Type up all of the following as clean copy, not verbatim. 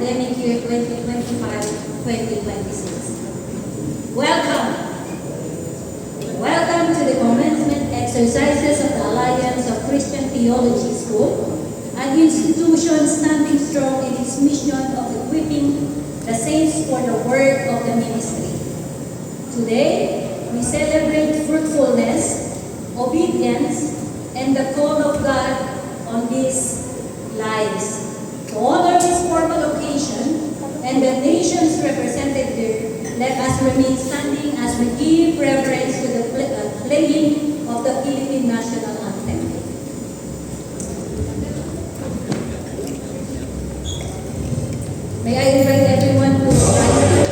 academic year 2025-2026. Welcome! Welcome to the commencement exercises of the Alliance of Christian Theology School, an institution standing strong in its mission of equipping the saints for the work of the ministry. Today, we celebrate fruitfulness, obedience, and the call of God on these lives. To honor this formal occasion and the nations represented here, let us remain standing as we give reverence to the playing of the Philippine National Anthem. May I invite everyone to rise.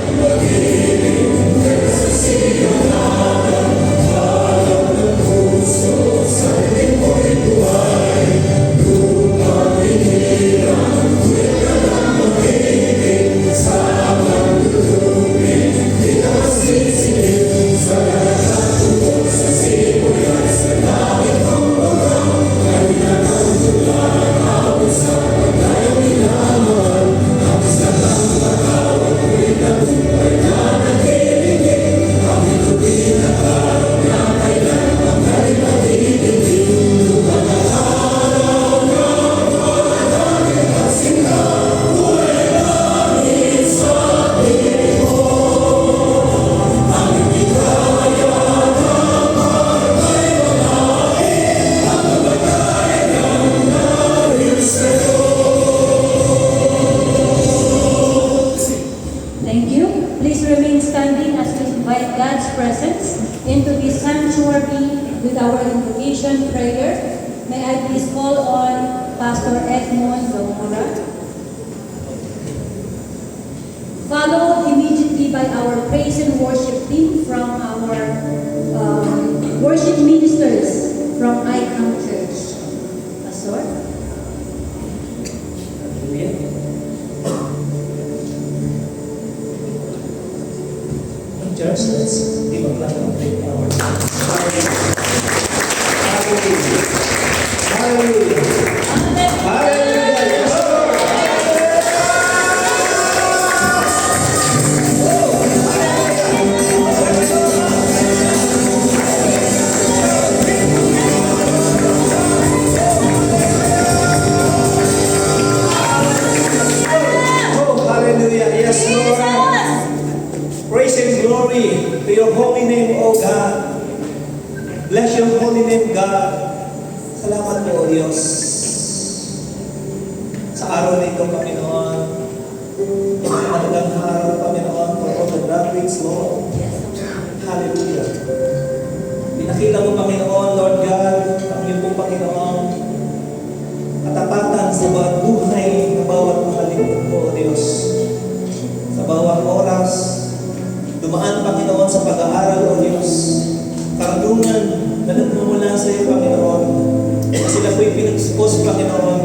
With our invocation prayer, may I please call on Pastor Edmond Zamora. Followed immediately by our praise and worship team from our worship ministers from ICAM Church. Pastor? Church, let's give a clap of our Hallelujah. Hallelujah. Yes, Lord. Oh, hallelujah. Yes, Lord. Praise and glory to your holy name, O God. Bless your holy name, God. Salamat po, O Diyos. Sa araw na ito, Panginoon, magandang araw, Panginoon, for all the graduates, Lord. Hallelujah. Pinakita mo, Panginoon, Lord God, ang iyong pong Panginoon, katapatan sa bawat buhay na bawat mga lingkod mo, O Diyos. Sa bawat oras, dumaan, Panginoon, sa pag-aaral, O Diyos. Karunungan na nagmumula sa iyo, Panginoon. Na sila po'y pinag-expose, Panginoon,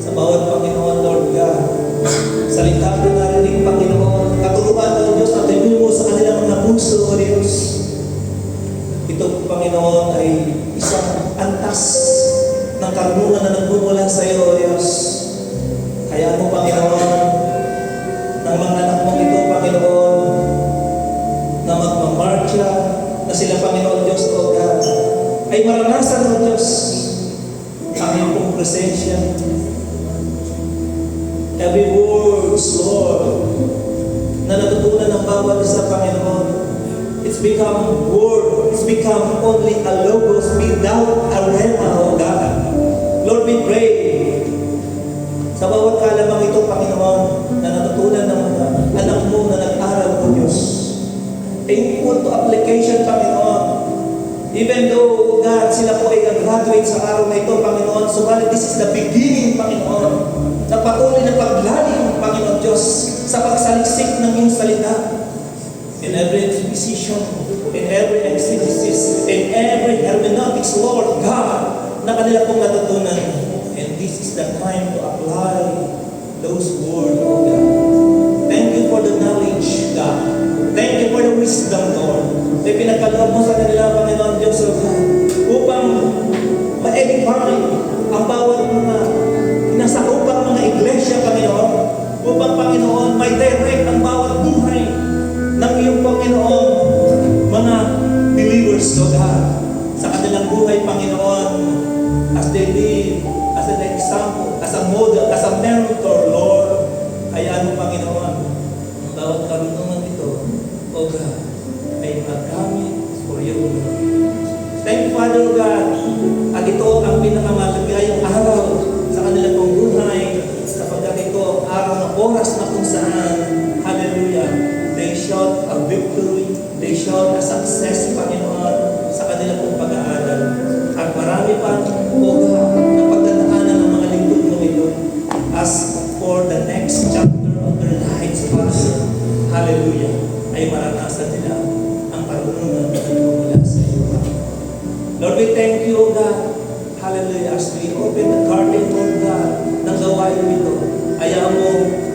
sa bawat Panginoon, Lord God. Salita mo narinig, Panginoon. Katuluan, O Diyos, at mo sa kanilang mga puso, O Diyos. Ito, Panginoon, ay isang antas ng karunungan na nagmumula sa iyo, O Diyos. Kaya mo, Panginoon, ng mga anak mong ito, Panginoon, na magmamarcha, na sila, Panginoon Diyos, O God, ay maranasan, O Diyos, ang iyong pong presensya. Every words, Lord, na natutunan ng bawat isa, Panginoon, it's become word, it's become only a logos without a rhema, O God. Lord, we pray, sa bawat kalamang ito, Panginoon, na natutunan ng mga anak mo na nag-aral, O Diyos, ay put to application, Panginoon. Even though, God, sila po ay graduate sa araw na ito, Panginoon, subalit this is the beginning, Panginoon, na patuloy na paglalim, Panginoon Diyos, sa pagsaliksik ng iyong salita. In every exposition, in every exegesis, in every hermeneutics, Lord God, na kanila pong natutunan. And this is the time to apply those words, O God. Thank you for the knowledge, God. Thank you for the wisdom, Lord. May pinagkaloob mo sa kanila, Panginoon Diyos, O God, upang ma-edify ang bawat mga nasakupang mga iglesia, Panginoon, upang believers, O God, sa kanilang buhay, Panginoon, as they live, as an example, as a model, as a mentor, Lord, hayaan mo, Panginoon, ang bawat karunungan ito, O God, ay magamit for your glory. Thank you, Father, O God, at ito ang pinakamaligayang araw sa kanilang pong buhay, sapagkat ito ang araw ng oras na kung saan, hallelujah, they shout a victory, they shout a success, Panginoon, sa kanilang pong pag-aaral. At marami pa, O God, na pagdadaanan ng mga lingkod mo ito as for the next chapter of their lives, Father, hallelujah, ay maranasan nila ang karunungan na mula sa iyo. Lord, we thank you, O God, hallelujah, as we open the garden, O God, ng gawain ito. Ayaw mo,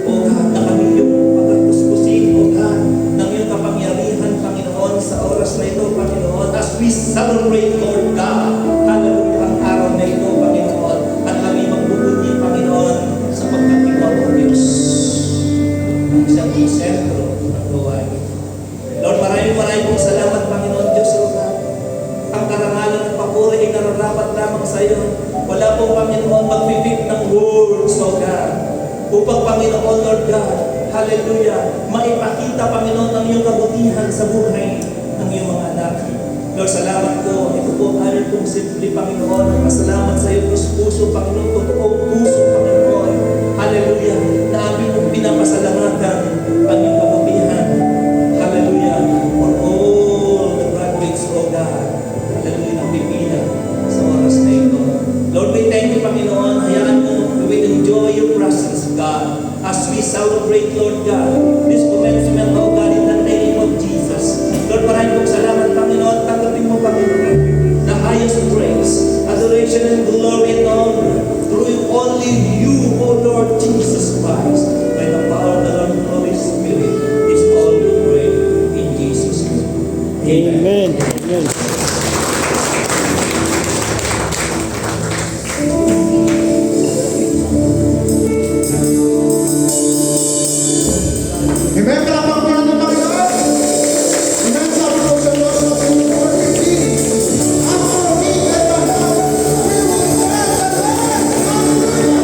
O God, na kami yung pagkakuskusin, O God, ng iyong kapangyarihan, Panginoon, sa oras na ito, Panginoon, as we celebrate, Lord God, hallelujah, ang araw na ito, Panginoon, at kami magbubuti, Panginoon, sa pagkatigaw ng Diyos, ang isang sentro ng gawain. Lord, maraming pong salamat, Panginoon Diyos, O God. Ang karangalan at papuri ay nararapat lamang sa iyo. Wala pong, Panginoon, mag-fit ng words, O God. Upang, Panginoon, Lord God, hallelujah, maipakita, Panginoon, ang iyong kabutihan sa buhay ng iyong mga anak. Lord, salamat ko. Ito po, aral kong simple, Panginoon, ang pasalamat sa iyo, puso, Panginoon, totoong puso, Panginoon. Hallelujah, na aming mong pinapasalamatan ang iyong kabutihan. Hallelujah, for all the graduates, O God. Hallelujah, na pipila sa oras na ito. Lord, we thank you, Panginoon. Hayaan mo, we will enjoy your presence, God, as we celebrate, Lord God, this commencement, O God, in the name of Jesus. Lord, maraming pong salamat, Panginoon. Tanggapin mo, Panginoon, the highest praise, adoration, and glory and honor through only you, O Lord Jesus Christ, by the power of the Lord Holy Spirit, is all we pray in Jesus' name. Amen. Amen. Amen. Palakpakan ng Panginoon. Amen. Sabi ko sa Diyos na pinag-working. After me and my house, we will serve the Lord.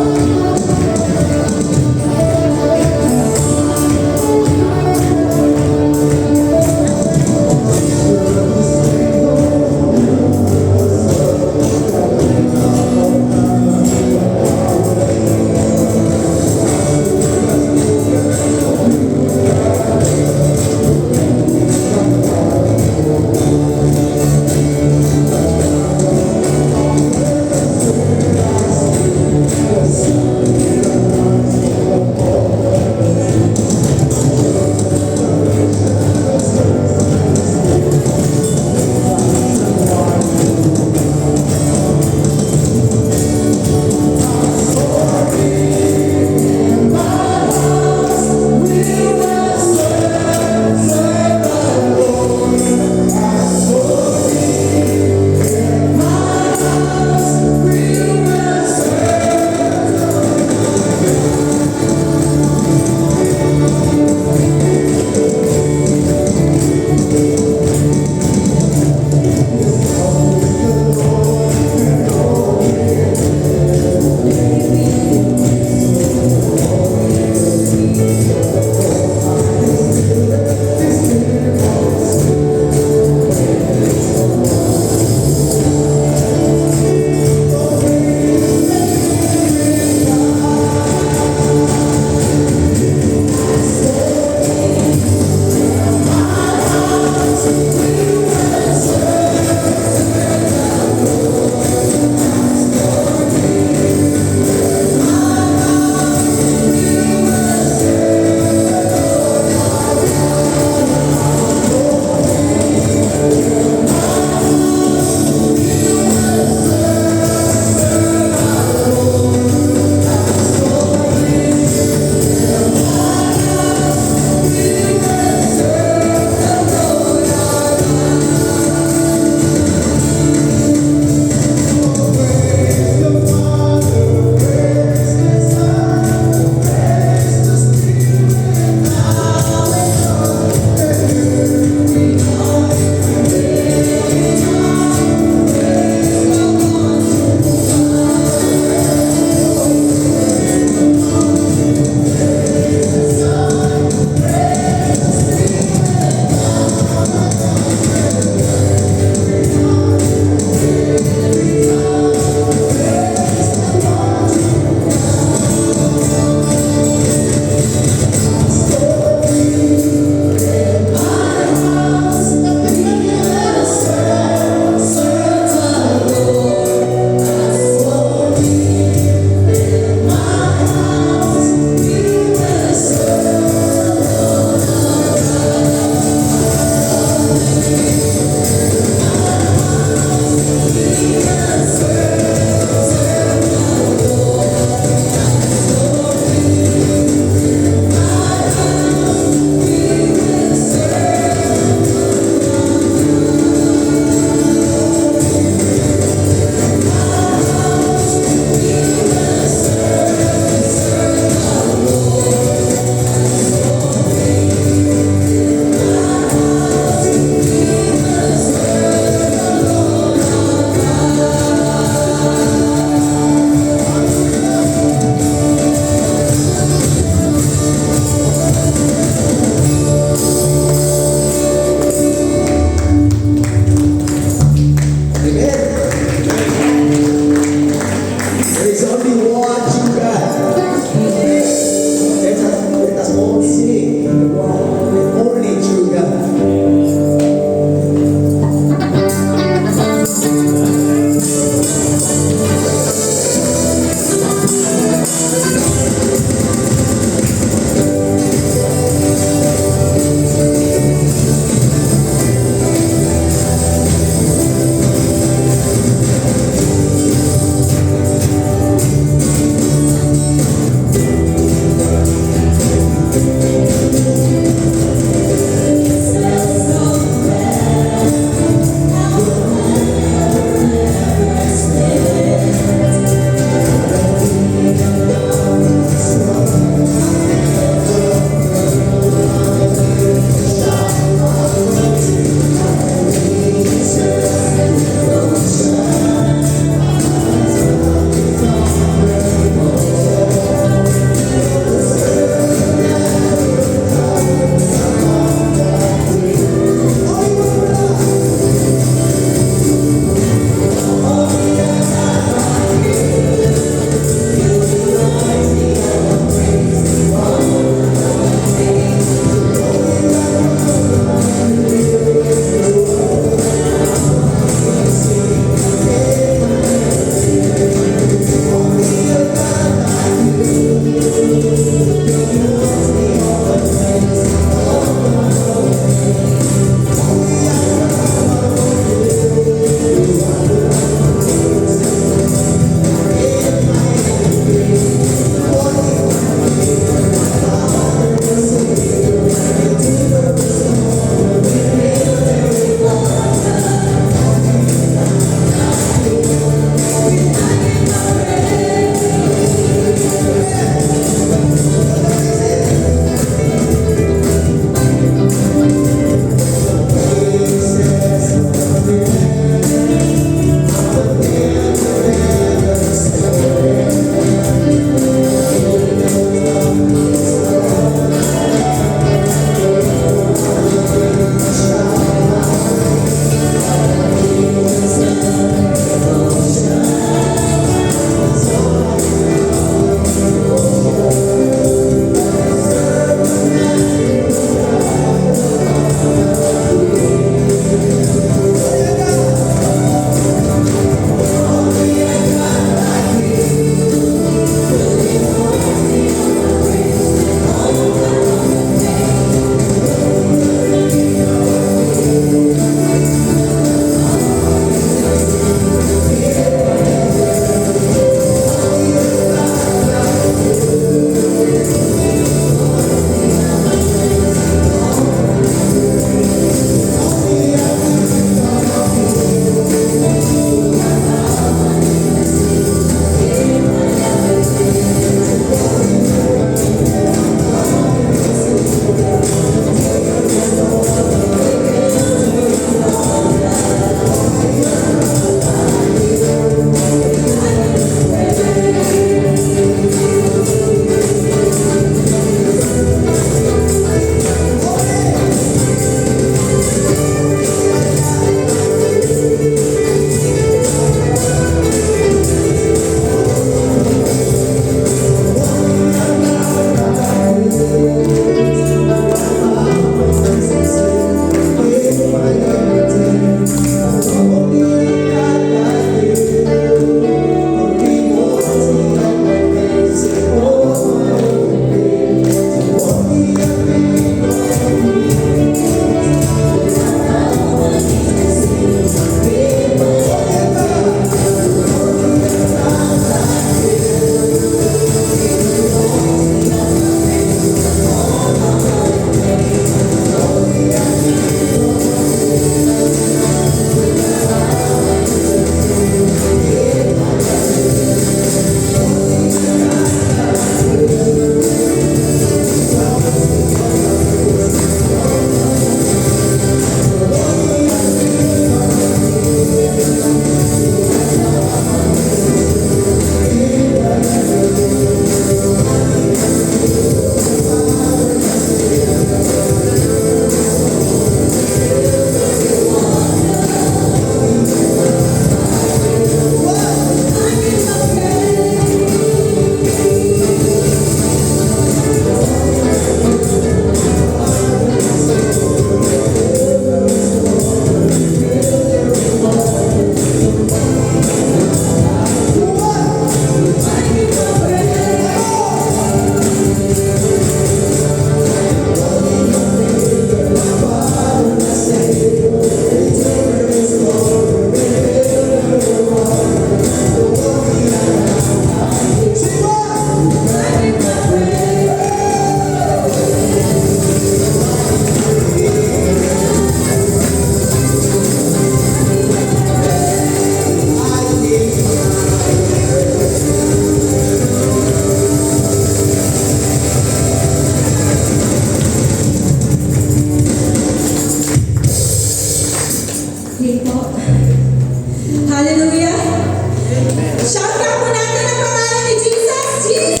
Shout out po natin ang pangalan ni Jesus! Jesus!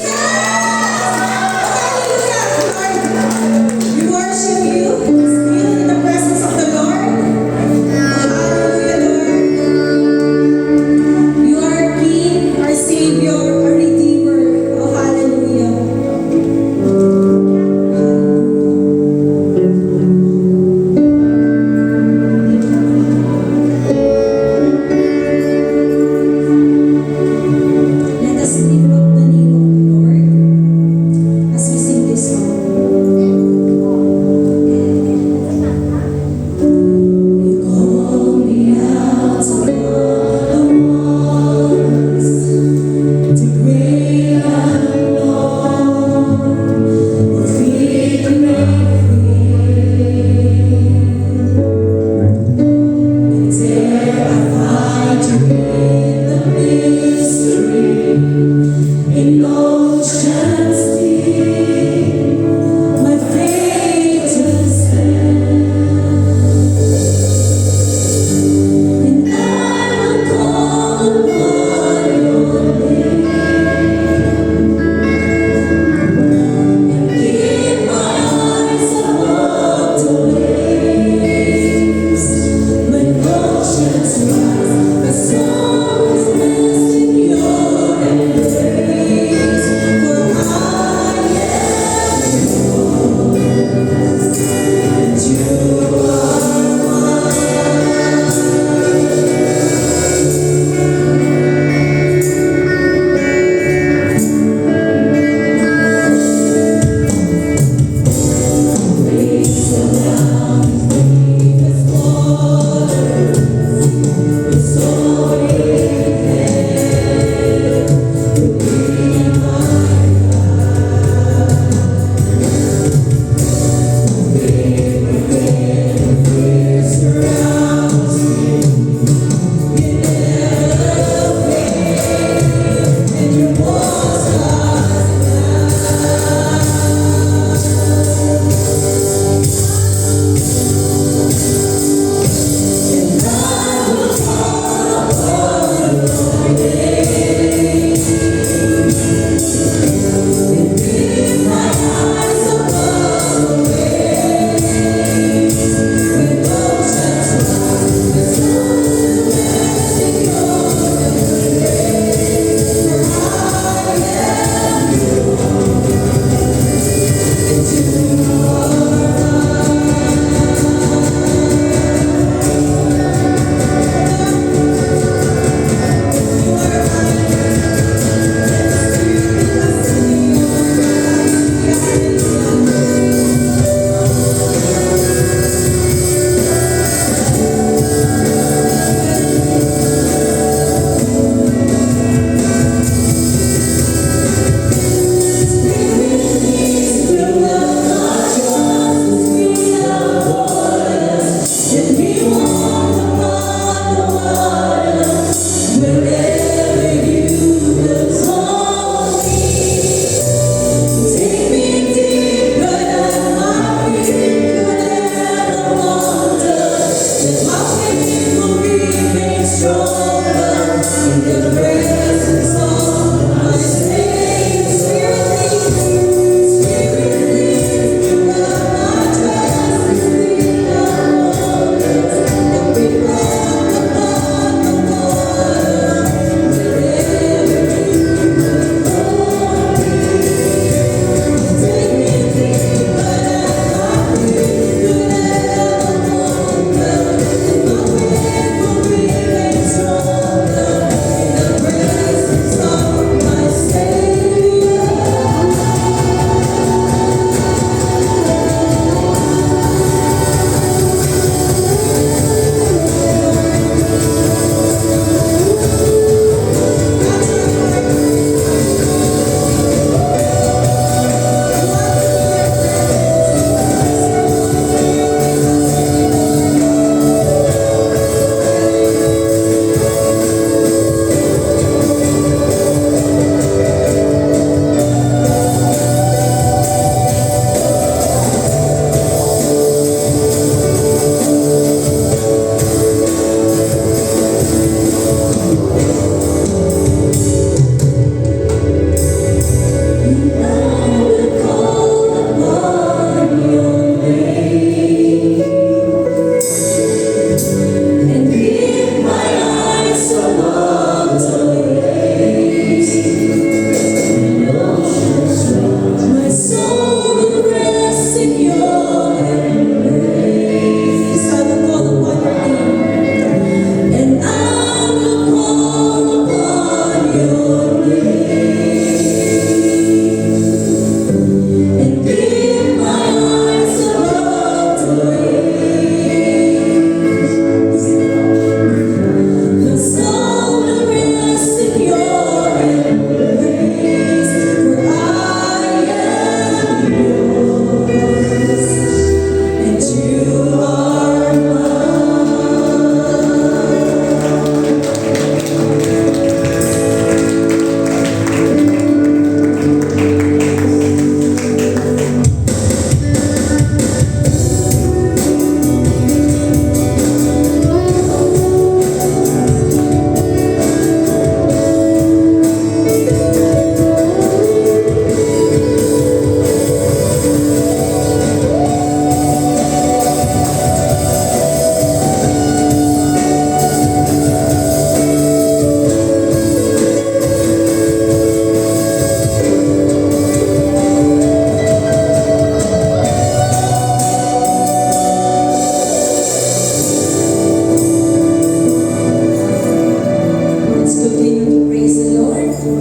Hallelujah! Lord, we worship you. Still in the presence of the Lord. Hallelujah, Lord. You are our King, our Savior, our Redeemer. Oh, hallelujah. Let us lift up the name of the Lord.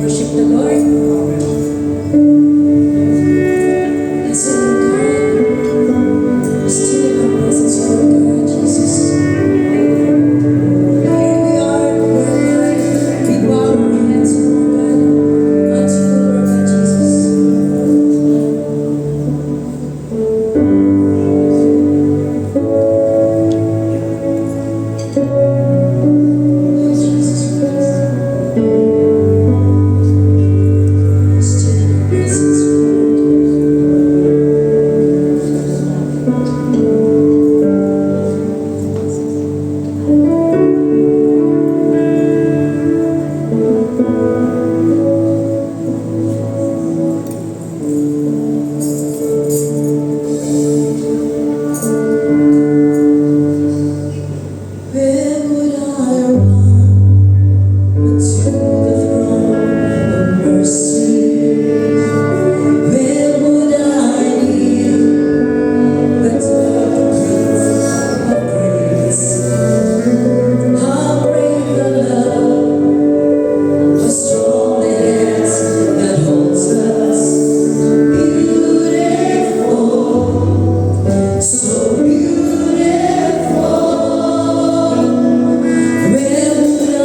worship the Lord. Blessed God, still in our presence, Lord God, Jesus. Here we are, Lord God. We bow our heads, Lord God, unto you, Lord God, Jesus. Jesus Christ. Still in our presence, Lord. Where would I run but to the throne of mercy? Where would I kneel but to the feet of grace? How great the love, how strong the hands that holds us. Beautiful, so beautiful. Where would I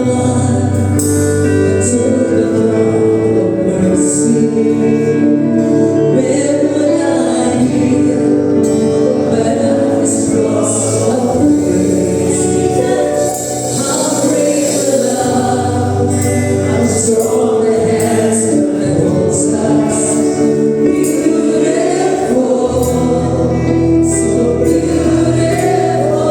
run to the throne of mercy? Where would I kneel but at His cross of grace? How great the love, how strong the hands that holds us. Beautiful, so beautiful.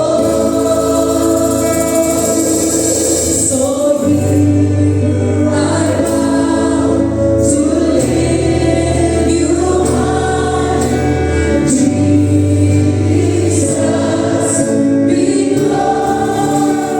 So here I bow to lift you high, Jesus, be glorified.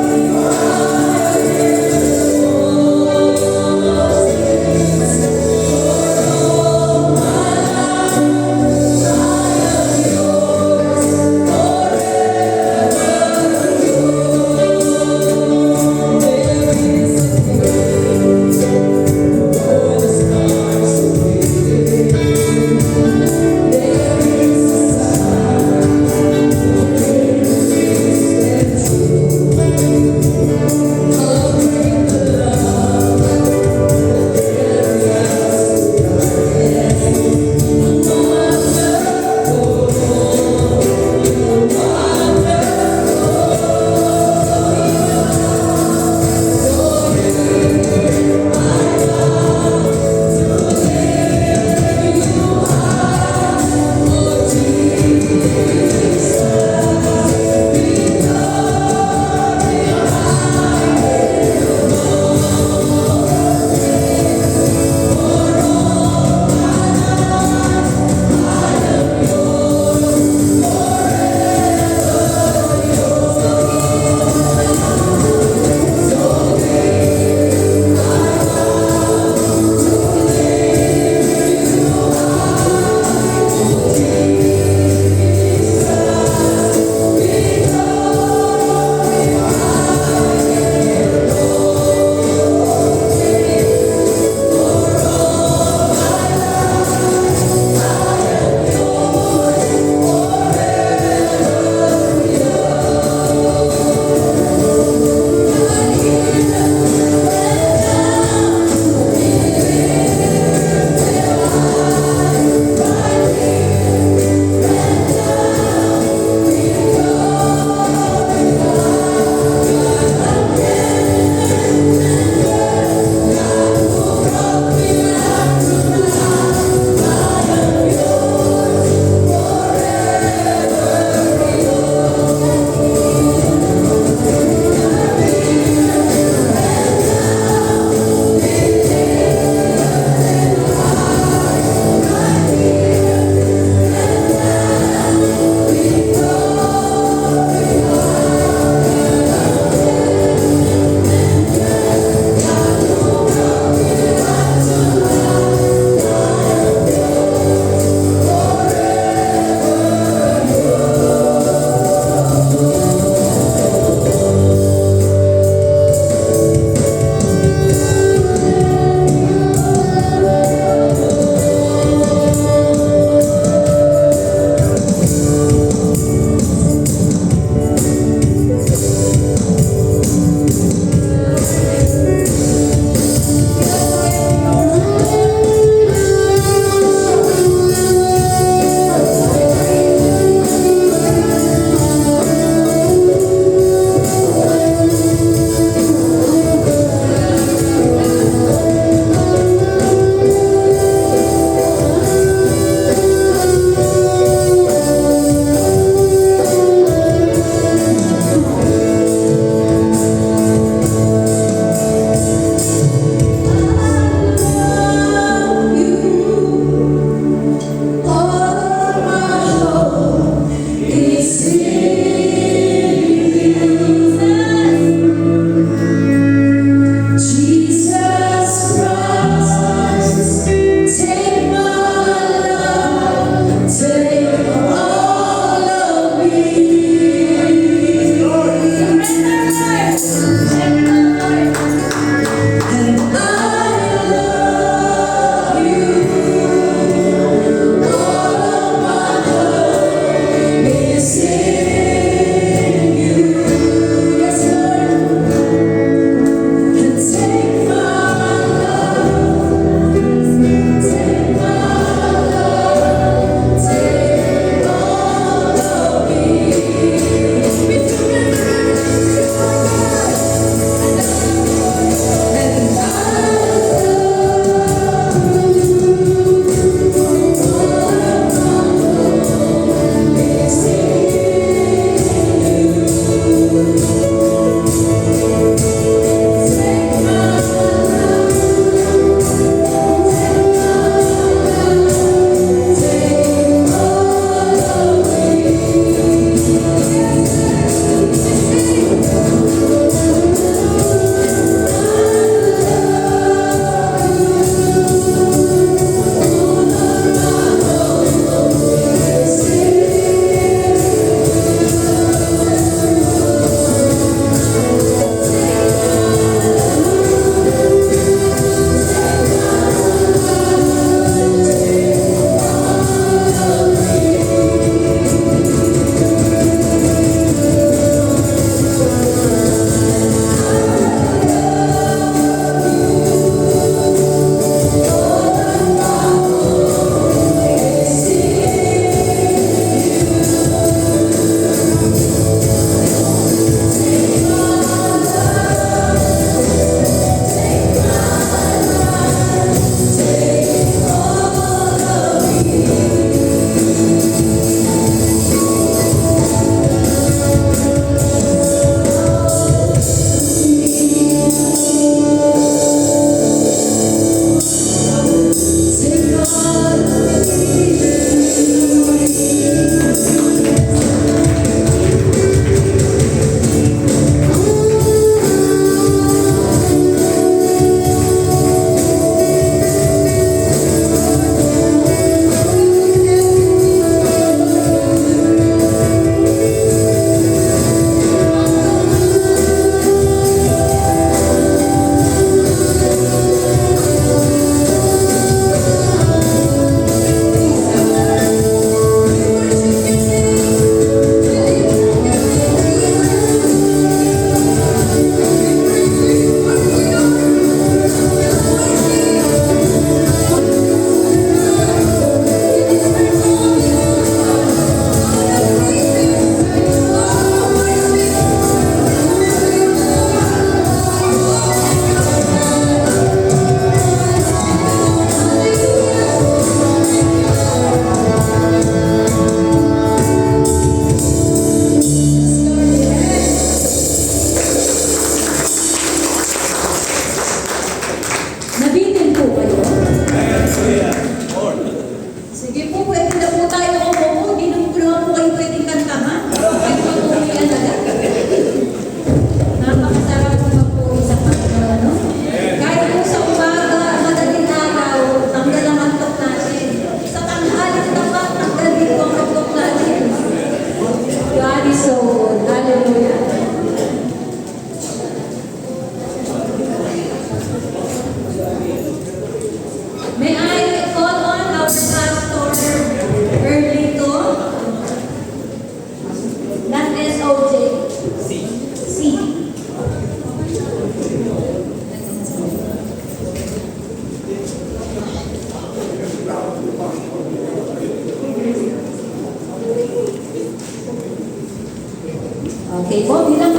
Okay po, bilang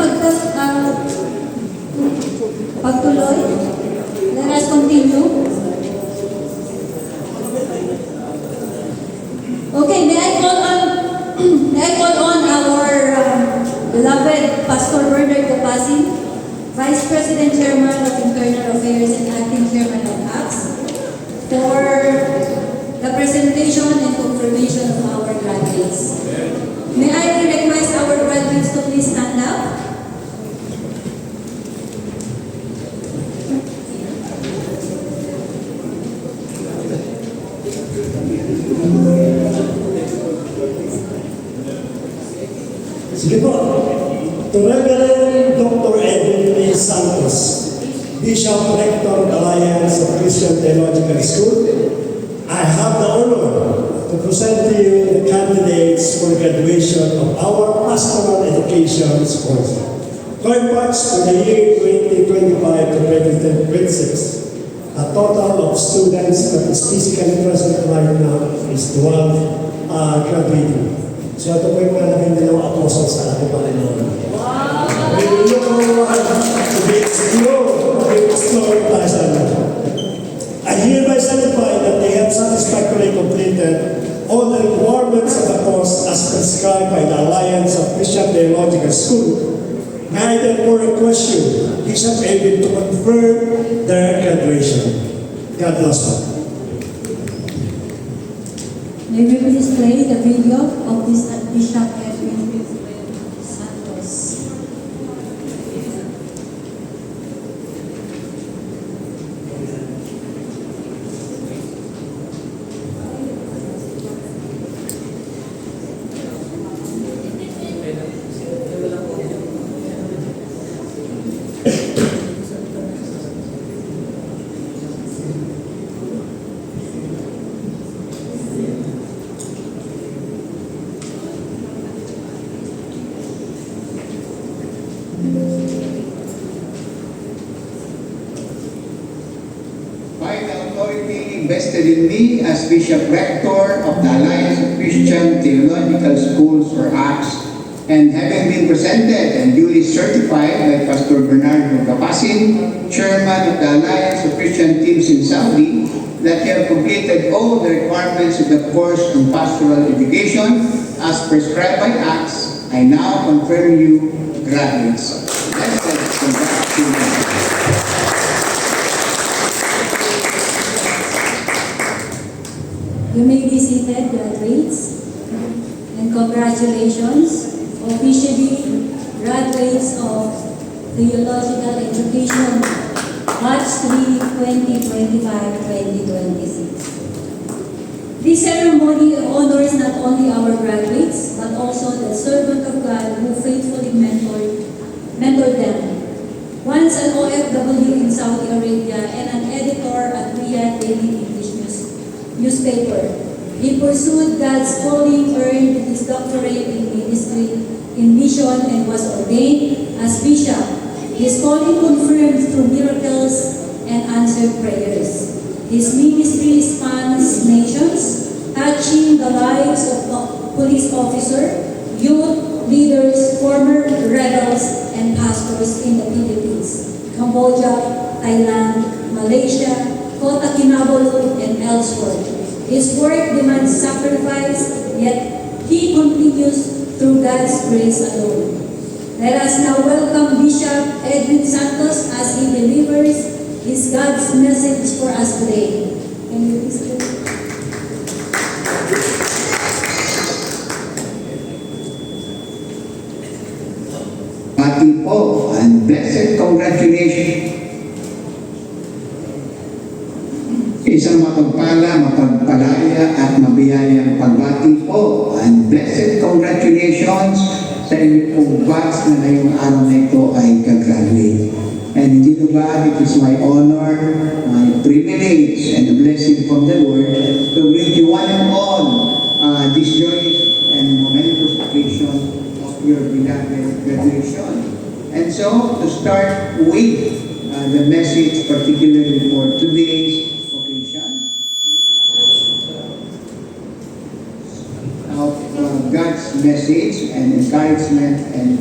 pagtuloy, let us continue. Okay, may I call on our beloved Pastor Bernard Capasi, Vice President Chairman of Internal Affairs and Acting Chairman of ACTS, for the presentation and confirmation of our graduates. May I request our graduates to please stand up? Sige po. To Reverend Dr. Edwin A. Santos, Bishop Rector of the Alliance of Christian Theological School, I have the honor to present to you the candidates for graduation of our Pastoral Education course. Cohorts for the year 2025 to 2026. A total of students that is physically present right now is 12 graduating. So ito po yung mga naging dalawang apostles sa ating Panginoon. Wow! To be explored tayo sa ano. I hereby certify that they have satisfactorily completed all the requirements of the course as prescribed by the Alliance of Christian Theological School. May I therefore request you, Bishop Edwin, to confirm their graduation. God bless you. May we please play the video of this Bishop Edwin Santos. By the authority vested in me as Bishop Rector of the Alliance of Christian Theological Schools, or ACTS, and having been presented and duly certified by Pastor Bernardo Capasin, Chairman of the Alliance of Christian Teams in Saudi, that you have completed all the requirements of the course on pastoral education as prescribed by ACTS, I now confirm you graduates. Blessed congratulations. You may be seated, graduates, and congratulations, officially graduates of Theological Education, Batch 3, 2025-2026. This ceremony honors not only our graduates, but also the servant of God who faithfully mentored them. Once an OFW in Saudi Arabia and an editor at Riyadh Daily English newspaper. He pursued God's calling, earned his doctorate in ministry, in mission, and was ordained as bishop. His calling confirmed through miracles and answered prayers. His ministry spans nations, touching the lives of police officers, youth leaders, former rebels, and pastors in the Philippines, Cambodia, Thailand, Malaysia, Kota Kinabalu, and elsewhere. His work demands sacrifice, yet he continues through God's grace alone. Let us now welcome Bishop Edwin Santos as he delivers his God's message for us today. Can you please do it? Pati po, and blessed congratulations. Isang mapagpala, mapagpalaya at mabiyayang pagbati po, and blessed congratulations sa inyo pong batch na ngayong araw na ito ay gagraduate. And indeed, God, it is my honor, my privilege, and a blessing from the Lord to bring you one and all this joyous and momentous occasion of your beloved graduation. And so, to start with the message, particularly for today's occasion, of God's message and encouragement and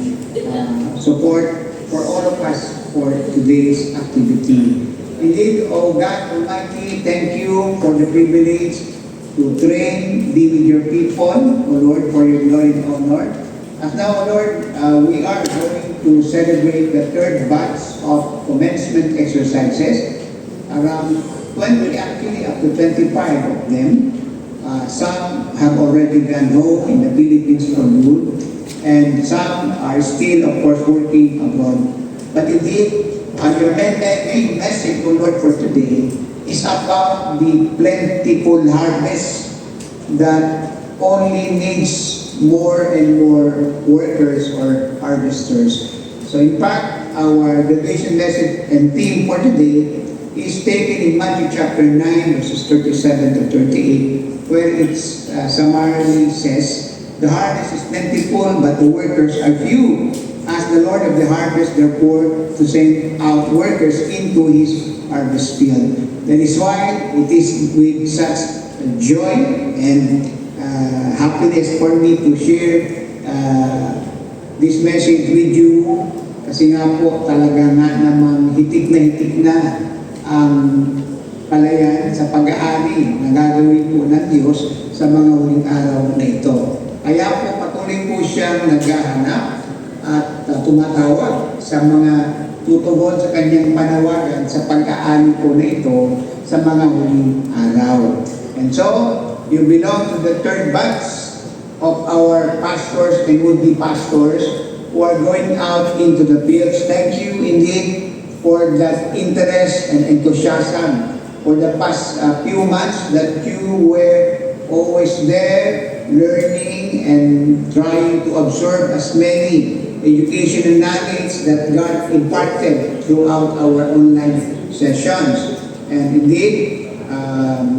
Almighty, thank you for the privilege to train, be with your people, O Lord, for your glory and honor. As now, O Lord, we are going to celebrate the third batch of commencement exercises. Around 20, actually up to 25 of them. Some have already gone home in the Philippines for good, and some are still, of course, working abroad. But indeed, your main message, O Lord, for today is about the plentiful harvest that only needs more and more workers or harvesters. So in fact, our graduation message and theme for today is taken in Matthew chapter 9, verses 37 to 38, where it summarily says, "The harvest is plentiful, but the workers are few. Ask the Lord of the harvest, therefore, to send out workers into his harvest field." That is why it is with such joy and happiness for me to share this message with you. Kasi nga po, talaga nga namang hitik na ang palayan sa pag-aari na gagawin po ng Diyos sa mga huling araw na ito. Kaya po patuloy po siyang naghahanap at tumatawag sa mga tutugon sa kanyang panawagan sa pag-aari po na ito sa mga huling araw. And so, you belong to the third batch of our pastors and would-be pastors who are going out into the fields. Thank you indeed for that interest and enthusiasm for the past few months that you were always there learning and trying to absorb as many educational knowledge that God imparted throughout our online sessions. And indeed,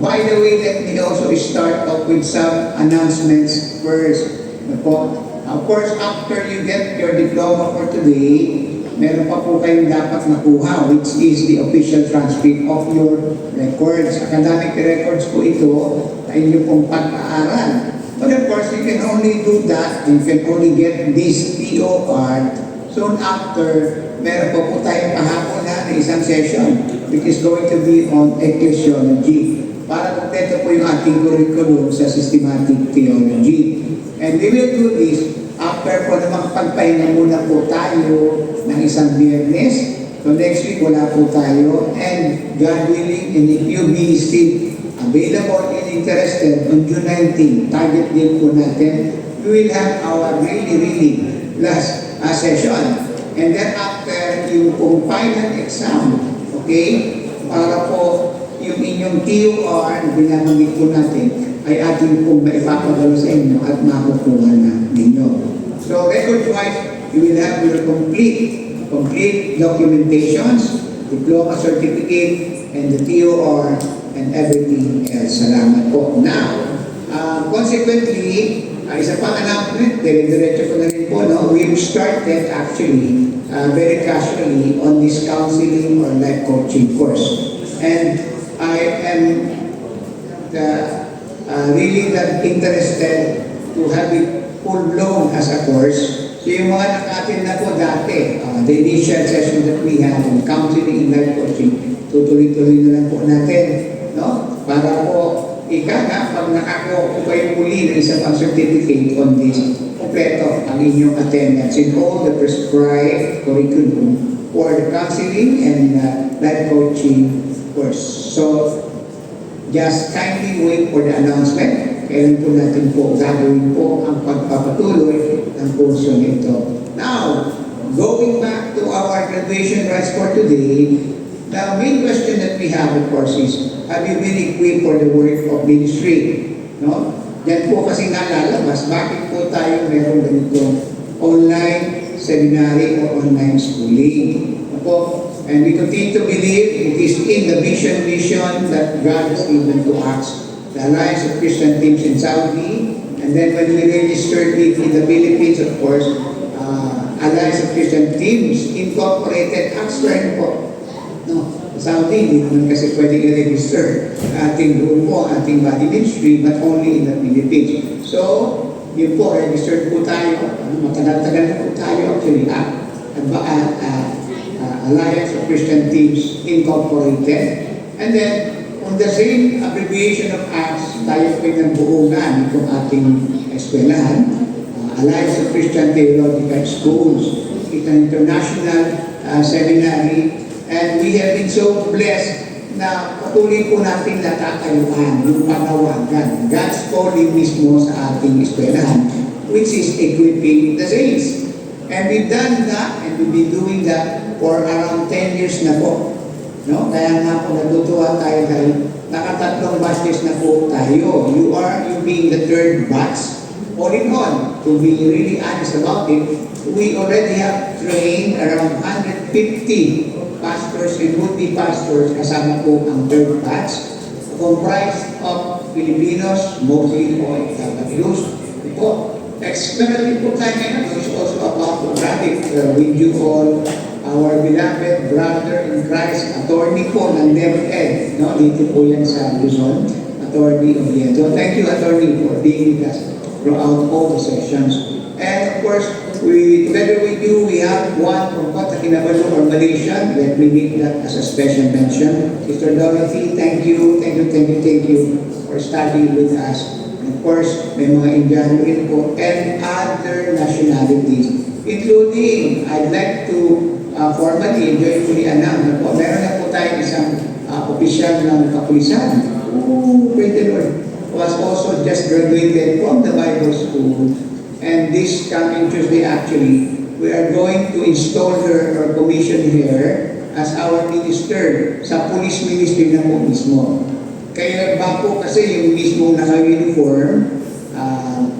by the way, let me also start off with some announcements first. Of course, after you get your diploma for today, meron pa po kayong dapat nakuha, which is the official transcript of your records. Academic records po ito na inyong pong pag-aaral. But of course, you can only do that, you can only get this POR soon after. Meron pa po tayong kahapon na isang session which is going to be on ecclesiology para kompleto po yung ating curriculum sa systematic theology. And we will do this after po na makapagpahinga muna po tayo ng isang Biyernes. So next week wala po tayo, and God willing, and if you be still available and interested, on June 19, target din po natin, we will have our really last session. And then after yung pong final exam, okay, para po yung inyong TOR na binabanggit po natin ay ating pong maipapadalo sa inyo at makukuha na ninyo. So record-wise, you will have your complete documentations, diploma certificate, and the TOR, and everything else. Salamat po. Now, consequently, isa pang announcement, diretso ko na rin po, no? We've started actually very casually on this counseling or life coaching course. And I am really that interested to have it full-blown as a course. So yung mga nakatin na po dati, the initial session that we had on counseling and life coaching, tutuloy-tuloy na lang po natin, no? Para po, pag nakakuha po kayo muli ng isang certificate on this, kompleto ang inyong attendance in all the prescribed curriculum for the counseling and life coaching course. So, just kindly wait for the announcement. Kailan po natin po gagawin po ang pagpapatuloy ng kurso nito. Now, going back to our graduation rites for today, the main question that we have, of course, is, have you been equipped for the work of ministry? No? Yan po kasi nalalabas, bakit po tayo meron ganito online seminary or online schooling? Ako, and we continue to believe it is in the mission that God has given to us. The Alliance of Christian Teams in Saudi, and then when we registered it in the Philippines, of course, Alliance of Christian Teams Incorporated, Axford po. No, Saudi, hindi naman kasi pwede i-register ating doon po, ating body ministry, but only in the Philippines. So, yun po, registered po tayo. Matagal-tagal na po tayo actually. Alliance of Christian Teams Incorporated. And then, on the same abbreviation of Acts, tayo po ay nagbuungan itong ating eskwelahan, Alliance of Christian Theological Schools. It's an international seminary, and we have been so blessed na patuloy po natin natatayuan yung panawagan, God's calling mismo sa ating eskwelahan, which is equipping the saints. And we've done that, and we've been doing that for around 10 years na po. No? Kaya nga po natutuwa tayo dahil nakatatlong batches na po tayo. You being the third batch. All in all, to be really honest about it, we already have trained around 150 pastors and would-be pastors kasama po ang third batch, comprised of Filipinos, mostly po OFWs. Expertly po tayo ngayon is also about to grab it with you all, our beloved brother in Christ, attorney po ng DepEd, no? Dito po yan sa Luzon, Attorney Oviedo. Thank you, Attorney, for being with us throughout all the sessions. And of course, together with you, we have one from Kota Kinabalu or Malaysia. Let me make that as a special mention. Sister Dorothy, thank you for studying with us. Of course, may mga Indiano rin po and other nationalities, including, I'd like to formally, joyfully announce na po, meron na po tayo isang opisyal ng kapulisan. Praise the Lord. Was also just graduated from the Bible School, and this coming Tuesday actually, we are going to install her or commission her as our minister sa police ministry na po mismo. Kaya ba po kasi yung mismo naka-uniform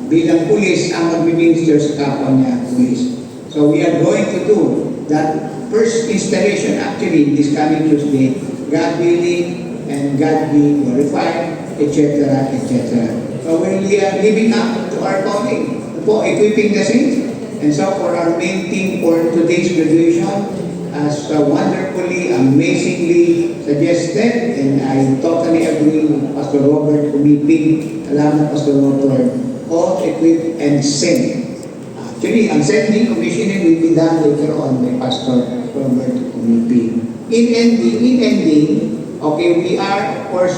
bilang police ang mag-minister sa kapwa niya police. So we are going to do that first installation actually this coming Tuesday, God willing and God be glorified, etc., etc. So we're living up to our calling, po, equipping the saints. And so for our main theme for today's graduation, as wonderfully, amazingly suggested, and I totally agree with Pastor Robert Kumiping, salamat Pastor Robert, all equip and send. Actually, ang sending commissioning will be done later on by Pastor Robert Kumiping. In ending, okay, we are of course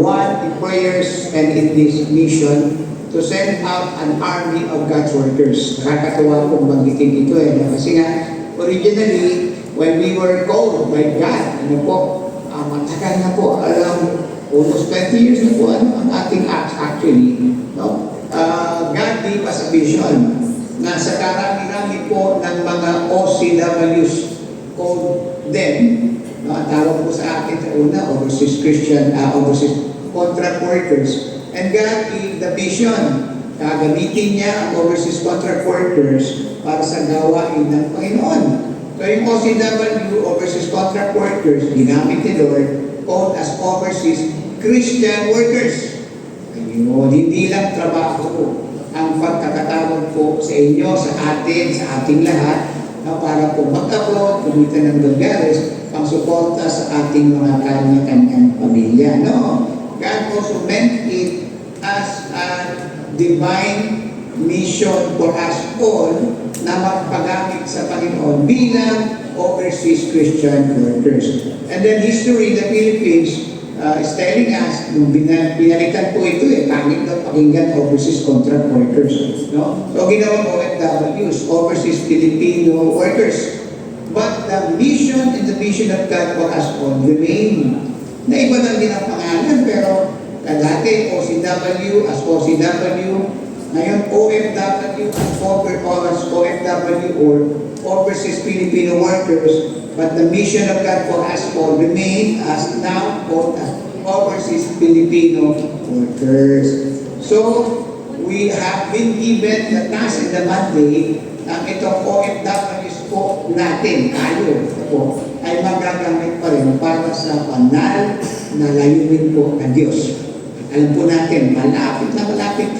one in prayers and in this mission to send out an army of God's workers. Nakakatawa pong banggitin ito kasi nga, originally, when we were called by God, matagal na po, almost 20 years na po ang ating acts actually. No? God gave us a vision na sa karami-rami po ng mga OCWs called them, no? Ang tawag po sa atin sa una, overseas contract workers. And God gave the vision, gagamitin niya ang overseas contract workers para sa gawain ng Panginoon. So yung OCW, overseas contract workers, ginamit ni Lord, called as overseas Christian workers. Ayun, hindi lang trabaho ang pagkakatawag po sa inyo, sa atin, sa ating lahat, na para po mag-abroad, kumita ng dolyales, pang suporta sa ating mga kanya-kanyang pamilya. No? God also meant it as a divine mission for us all na magpagamit sa Panginoon bilang overseas Christian workers. And then history in the Philippines is telling us, nung binalikan po ito pangit daw pakinggan overseas contract workers. No? So ginawang OFWs, overseas Filipino workers. But the mission and the vision of God for us all remain. Na iba lang din ang pangalan, pero dati OCW as OCW, ngayon OFW as OFW or overseas Filipino workers, but the mission of God for us all remain as now called as overseas Filipino workers. So, we have been given the task and the mandate ng itong OFWs po natin, tayo po, ay magagamit pa rin para sa banal na layunin po ng Diyos. Alam po natin, malapit na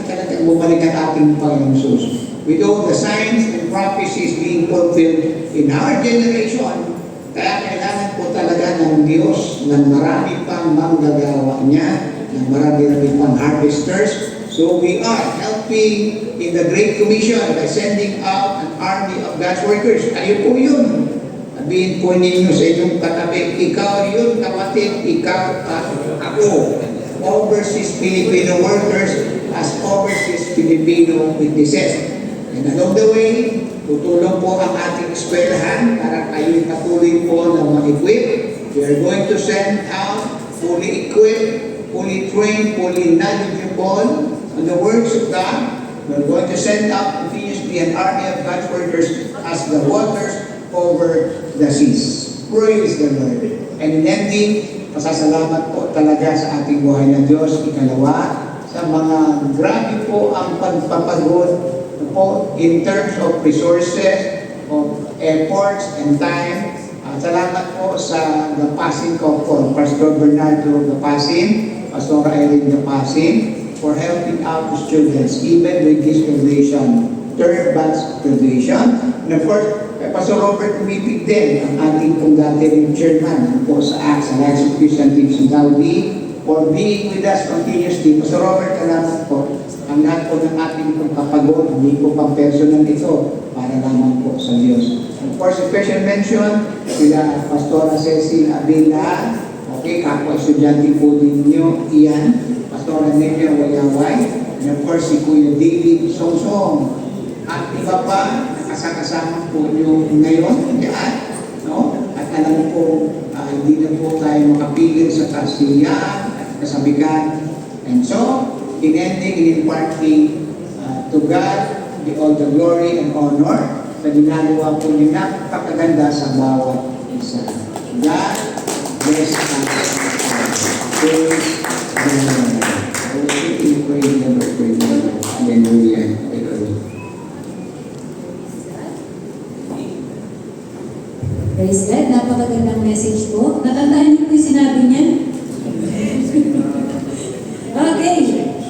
talagang bumalik ang ating Panginoon Jesus. With all the signs and prophecies being fulfilled in our generation, kaya kailangan po talaga ng Diyos ng marami pang manggagawa niya, ng marami pang harvesters. So we are helping in the Great Commission by sending out an army of God's workers. Kayo po yun. Sabihin po ninyo sa inyong katabi, ikaw yun kapatid, ikaw at ako. Overseas Filipino workers as overseas Filipino witnesses. And along the way, tutulong po ang ating eskwelahan para kayo patuloy po na ma-equip. We are going to send out fully equipped, fully trained, fully knowledgeable on the works of God. We are going to send out continuously an army of God's workers as the waters over the seas. Praise the Lord. And in ending, pasasalamat po talaga sa ating buhay na Diyos. Ikalawa, sa mga grabe po ang pagpapagod po in terms of resources, of efforts and time. Salamat po sa Gapasin ko po, Pastor Bernardo Gapasin, Pastor Irene Gapasin, for helping out the students even with this graduation, third batch graduation. And of course, Pastor Robert Umipig din, ang ating pong dati rin chairman po sa ACTS, Alliance of Christian Teams in Saudi, for being with us continuously. Pastor Robert, salamat po. Ang lahat po ng ating pagpapagod, hindi po pang personal ito, para lamang po sa Diyos. Of course, special mention, sila Pastora Cecil Abela, okay, kapwa-estudyante po ninyo, Ian, Pastora Nelia Wayaway, and of course, si Kuya David Songsong, at iba pa, nakasakasama po nyo ngayon, diyan, no? At alam po, hindi na po tayo makapigil sa kasiyahan, kasabikan, and so, in ending and imparting to God all the glory and honor na ginagawa po niya napakaganda sa bawat isa. God bless us. Praise the Lord. Praise the Lord. Praise the Lord. Hallelujah. Hallelujah. Praise God, napakagandang message po. Natandaan niyo po yung sinabi niya? Okay,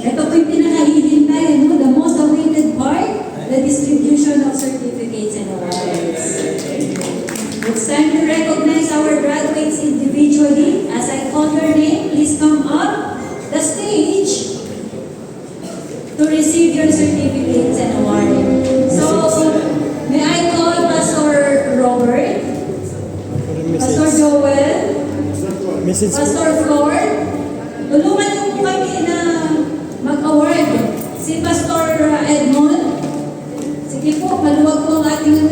ito po yung pinakahihintay, ano? The most awaited part, the distribution of certificates and awards. It's time to recognize our graduates individually. As I call your name, please come up the stage to receive your certificates and awards. So, may I call Pastor Robert, Pastor Joel, Pastor Flor, tulungan niyo po kami na mag-award. Si Pastor Edmond, sige po, maluwag po ang ating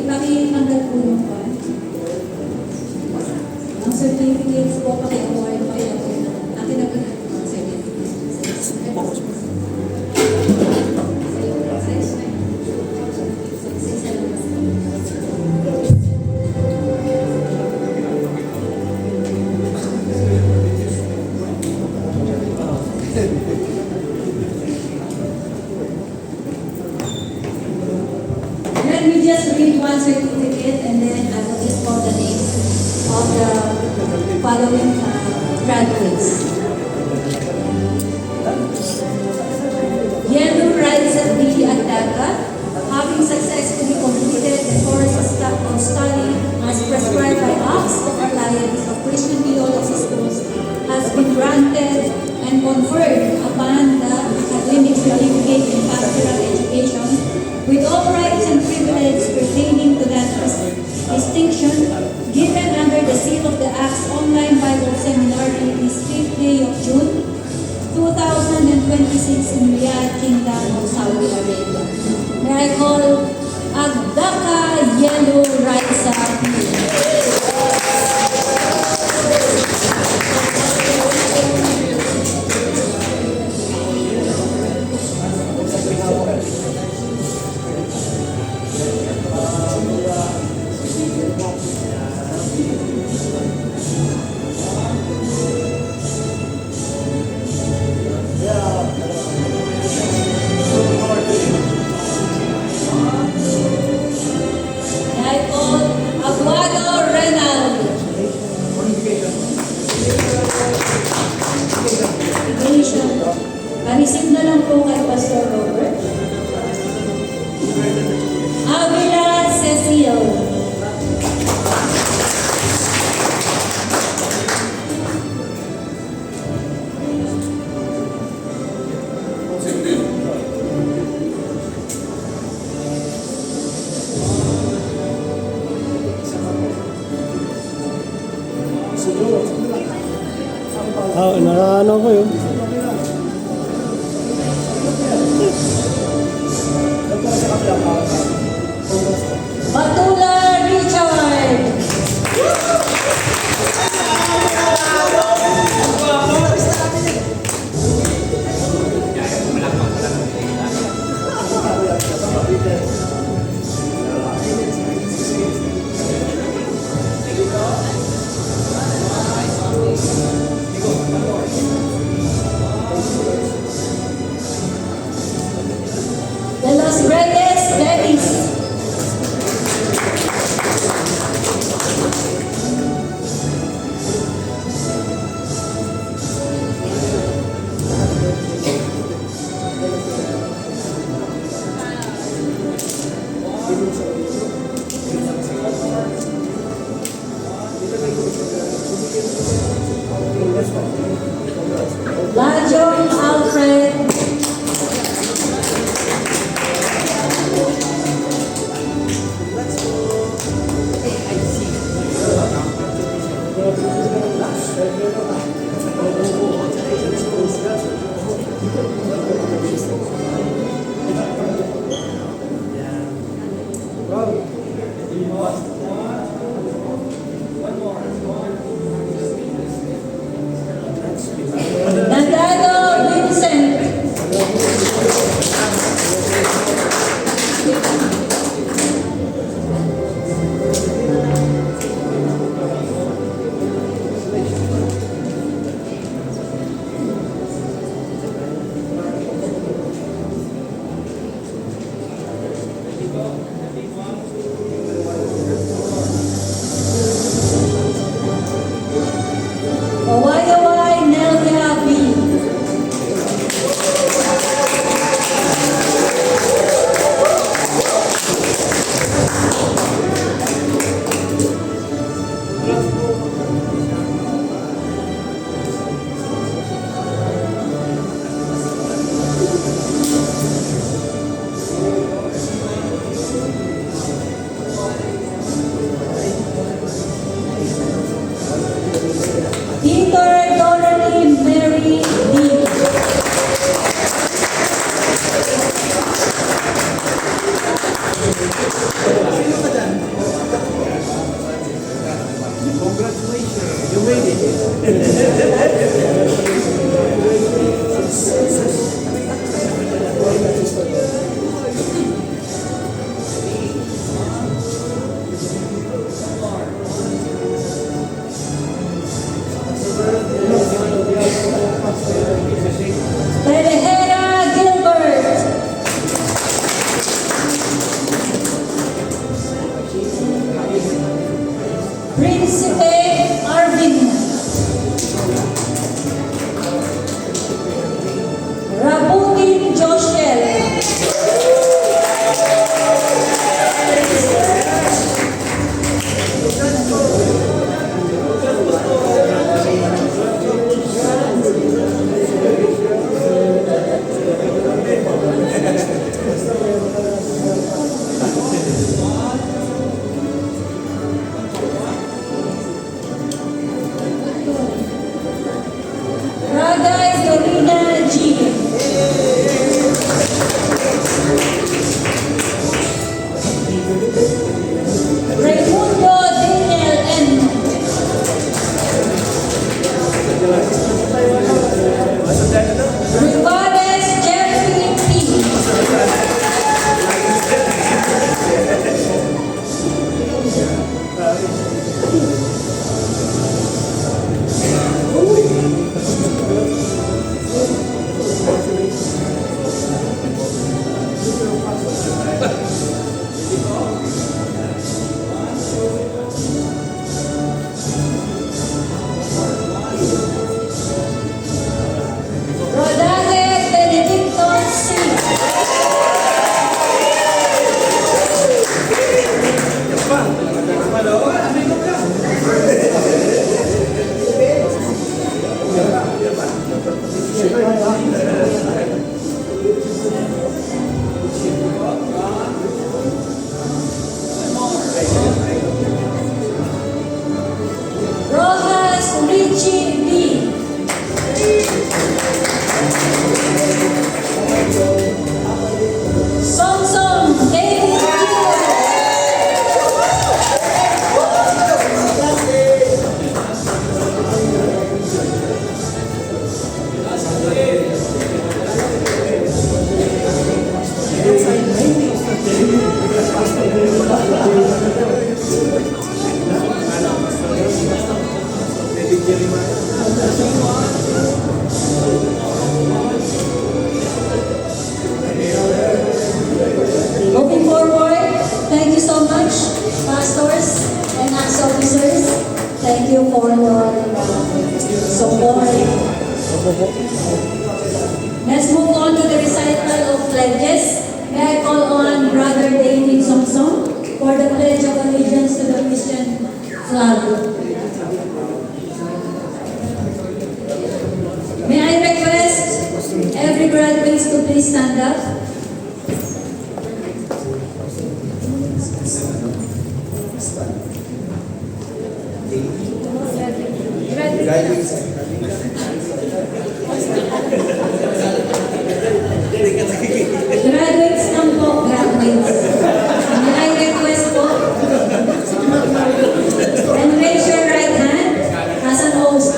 pakitanggal po yung pan. Ang certificates po, paki-award po kayo po. Akin na po yung certificates. Let me just read one certificate and then I will just call the names of the following graduates. Yellow Riza B. Ataka, having successfully completed the course of study as prescribed by ACTS of Alliance of Christian Theology Schools, has been granted and conferred upon the academic certificate in pastoral education with all rights and privileges pertaining to that distinction, given under the seal of the ACTS Online Bible Seminary this 5th day of June, 2026 in Riyadh, Kingdom of Saudi Arabia. May I call Agdaka Yellow Raisa P. Naka ano ko yun. Batula Richard. De los Reyes Dennis. Lajon Alfred. Let's move on to the recital of pledges. May I call on Brother David Songson for the Pledge of Allegiance to the Christian flag. May I request every graduates to please stand up. Graduates lang po, graduates. May I request po? And raise your right hand as an oath.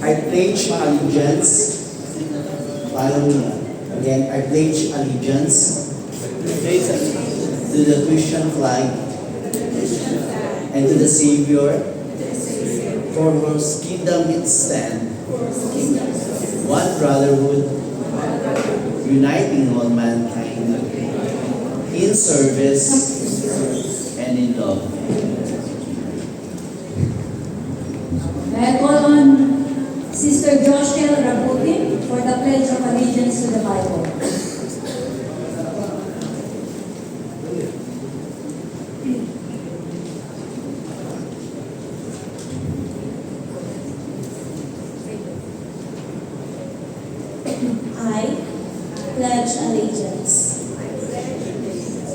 I pledge allegiance. Follow me. Again, I pledge allegiance to the Christian flag and to the Savior, for whose kingdom it stands, one brotherhood, uniting all mankind in service and in love. May I call on Sister Joshua Rabutin for the Pledge of Allegiance to the Bible. I pledge allegiance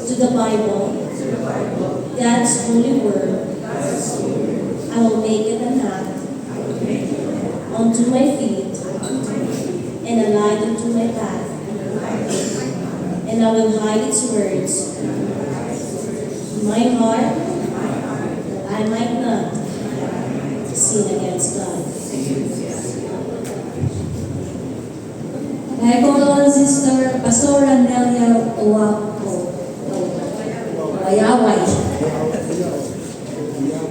to the Bible, God's holy word. I will make it a lamp unto my feet and a light unto my path. And I will hide its words in my heart, that I might not sin against God. May I call on Sister Pastora Nelia Owapo. Wayaway.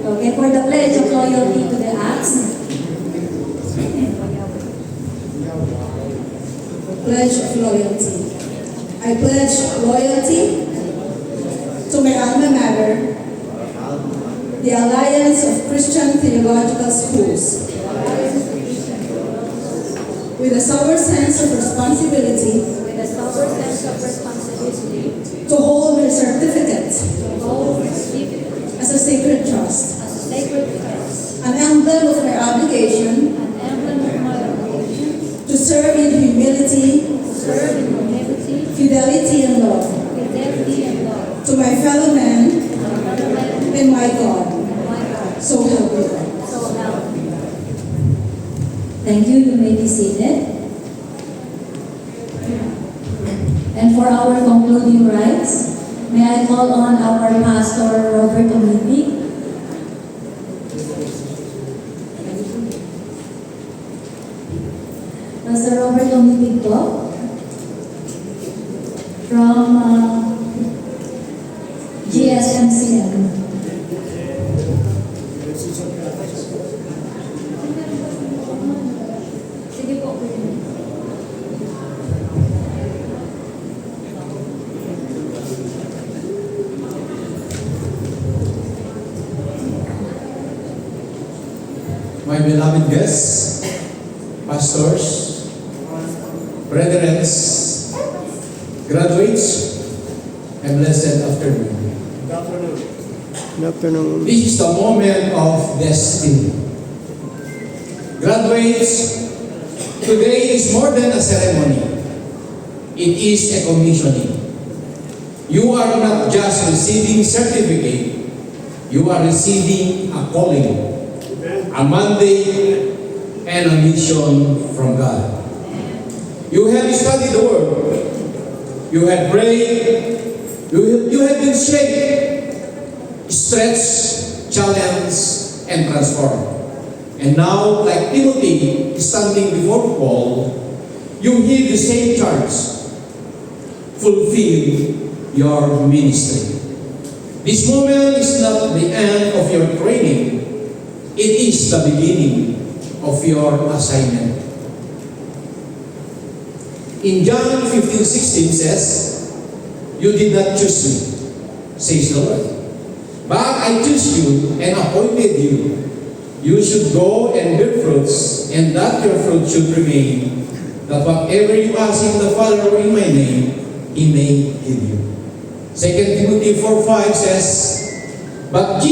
Okay, for the pledge of loyalty to the acts. Pledge of loyalty. I pledge loyalty to my alma mater, the Alliance of Christian Theological Schools, with a sober sense of responsibility to hold my certificate as a sacred trust, an emblem of my obligation to serve in humility, fidelity, and love to my fellow man and my God. So help me God. Thank you. You may be seated. And for our concluding rites, may I call on our Pastor Robert Omitig. Pastor Robert Omitig po, from GSMCM. Sige po. My beloved guests, pastors, brethren, graduates, and blessed afternoon. Good afternoon. This is the moment of destiny. Graduates, today is more than a ceremony. It is a commissioning. You are not just receiving certificate, you are receiving a calling, a mandate, and a mission from God. You have studied the Word. You have prayed. You have been shaped, stretched, challenged, and transformed. And now, like Timothy standing before Paul, you hear the same charge. Fulfill your ministry. This moment is not the end of your training. It is the beginning of your assignment. In John 15:16 says, "You did not choose me," says the Lord, But I choose you and appointed you. You should go and bear fruits, and that your fruit should remain, that whatever you ask in the Father in my name, He may give you. 2 Timothy 4:5 says, But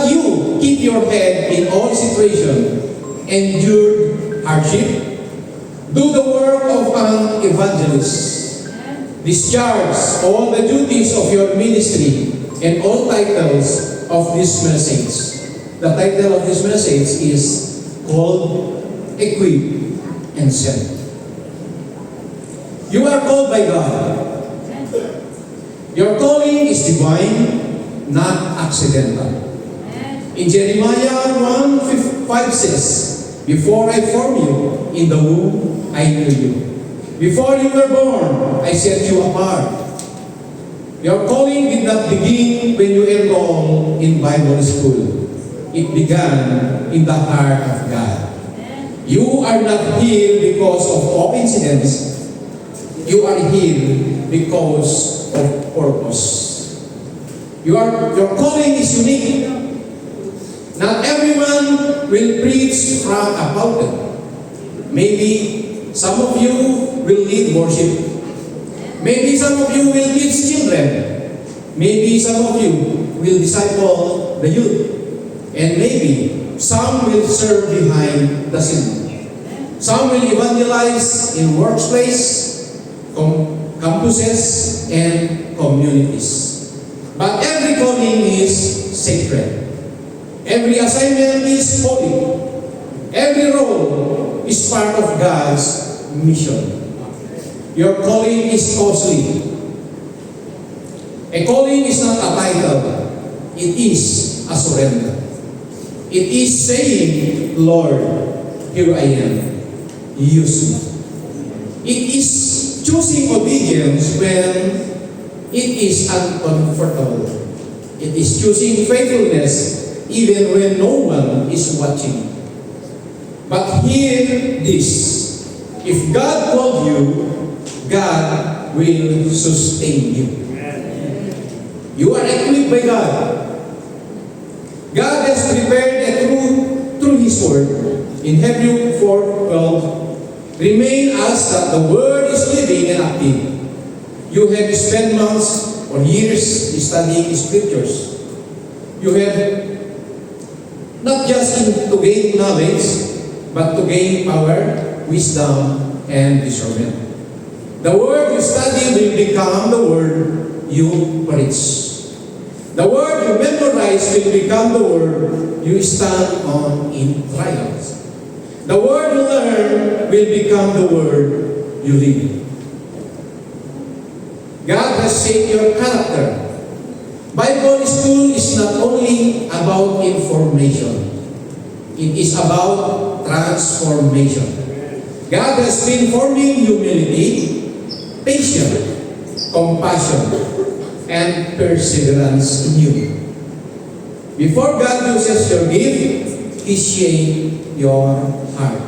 you keep your head in all situation, endure hardship, do the work of an evangelist, discharge all the duties of your ministry and all titles of this message. The title of this message is called Equip and Send. You are called by God. Your calling is divine, not accidental. In Jeremiah 1:5 says, Before I formed you in the womb, I knew you. Before you were born, I set you apart. Your calling did not begin when you enrolled in Bible school. It began in the heart of God. You are not here because of coincidence. You are here because of purpose. Your calling is unique. Not everyone will preach about it. Maybe some of you will lead worship. Maybe some of you will teach children. Maybe some of you will disciple the youth. And maybe some will serve behind the scene. Some will evangelize in workplace, campuses, and communities. But every calling is sacred. Every assignment is holy. Every role is part of God's mission. Your calling is costly. A calling is not a title. It is a surrender. It is saying, Lord, here I am. Use me. It is choosing obedience when it is uncomfortable. It is choosing faithfulness even when no one is watching. But hear this. If God called you, God will sustain you. You are equipped by God. God has prepared through His Word. In Hebrews 4:12, remain as that the Word is living and active. You have spent months or years studying Scriptures. You have not just to gain knowledge, but to gain power, wisdom, and discernment. The Word you study will become the Word you preach. The Word you memorize will become the Word you stand on in trials. The Word you learn will become the Word you live. God has shaped your character. Bible school is not only about information. It is about transformation. God has been forming humility, patience, compassion, and perseverance in you. Before God uses your gift, He shapes your heart.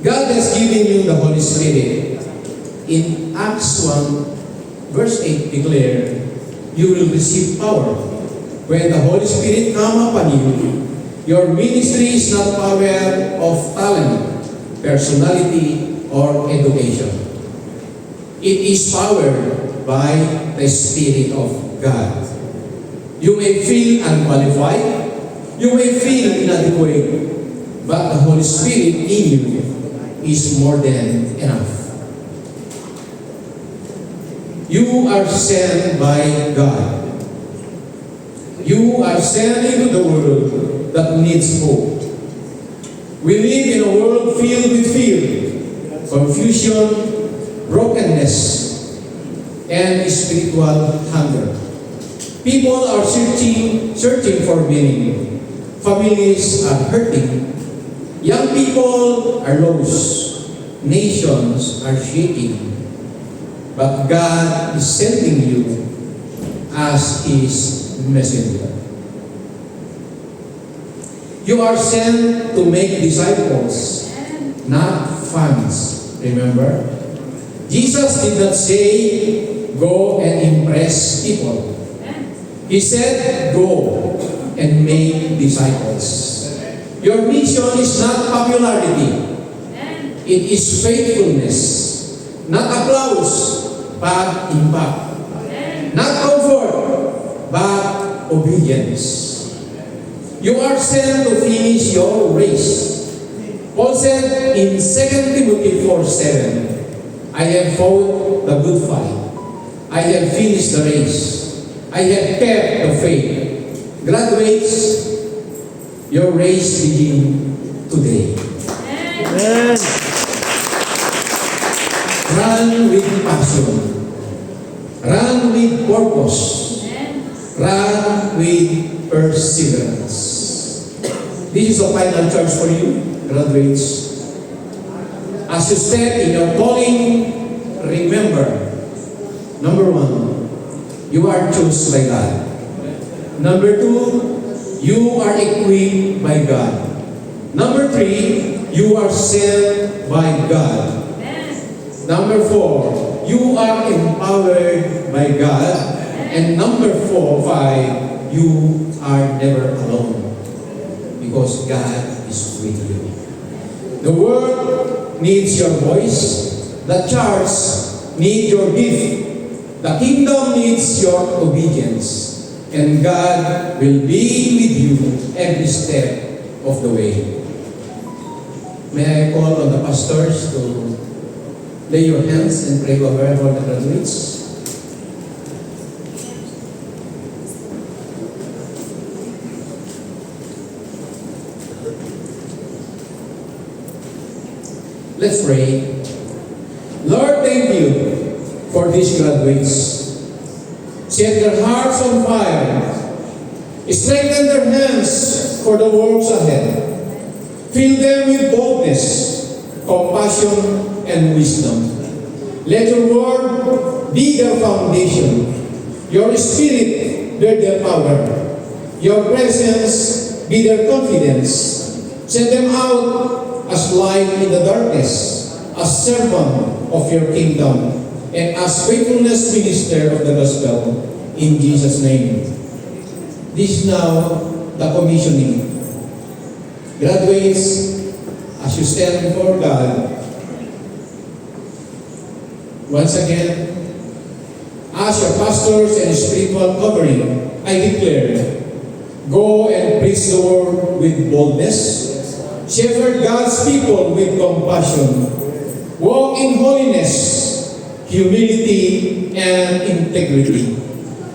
God has given you the Holy Spirit. In Acts 1, verse 8 declare, you will receive power. When the Holy Spirit come upon you, your ministry is not power of talent, personality, or education. It is powered by the Spirit of God. You may feel unqualified, you may feel inadequate, but the Holy Spirit in you is more than enough. You are sent by God. You are sent into the world that needs hope. We live in a world filled with fear, confusion, brokenness, and spiritual hunger. People are searching for meaning. Families are hurting. Young people are lost. Nations are shaking. But God is sending you as His messenger. You are sent to make disciples, not fans. Remember? Jesus did not say, go and impress people. He said, go and make disciples. Your mission is not popularity. It is faithfulness. Not applause, but impact. Not comfort, but obedience. You are sent to finish your race. Paul said in 2 Timothy 4:7, I have fought the good fight. I have finished the race. I have kept the faith. Graduates, your race begins today. Amen. Run with passion. Run with purpose. Run with perseverance. This is the final charge for you, graduates. As you step in your calling, remember, number 1, you are chosen by God. Number 2, you are equipped by God. Number 3, you are sent by God. Number 4, you are empowered by God. And number 5, you are never alone because God is with you. The world needs your voice. The church needs your gift. The kingdom needs your obedience. And God will be with you every step of the way. May I call on the pastors to lay your hands and pray over for the graduates. Let's pray. Lord, thank you for these graduates. Set their hearts on fire. Strengthen their hands for the works ahead. Fill them with boldness, compassion, and wisdom. Let your word be their foundation. Your spirit be their power. Your presence be their confidence. Send them out as light in the darkness, as servant of your kingdom, and as faithfulness minister of the gospel. In Jesus' name. This is now the commissioning. Graduates, as you stand before God, once again, as your pastors and spiritual covering, I declare, go and preach the word with boldness, shepherd God's people with compassion, walk in holiness, humility, and integrity.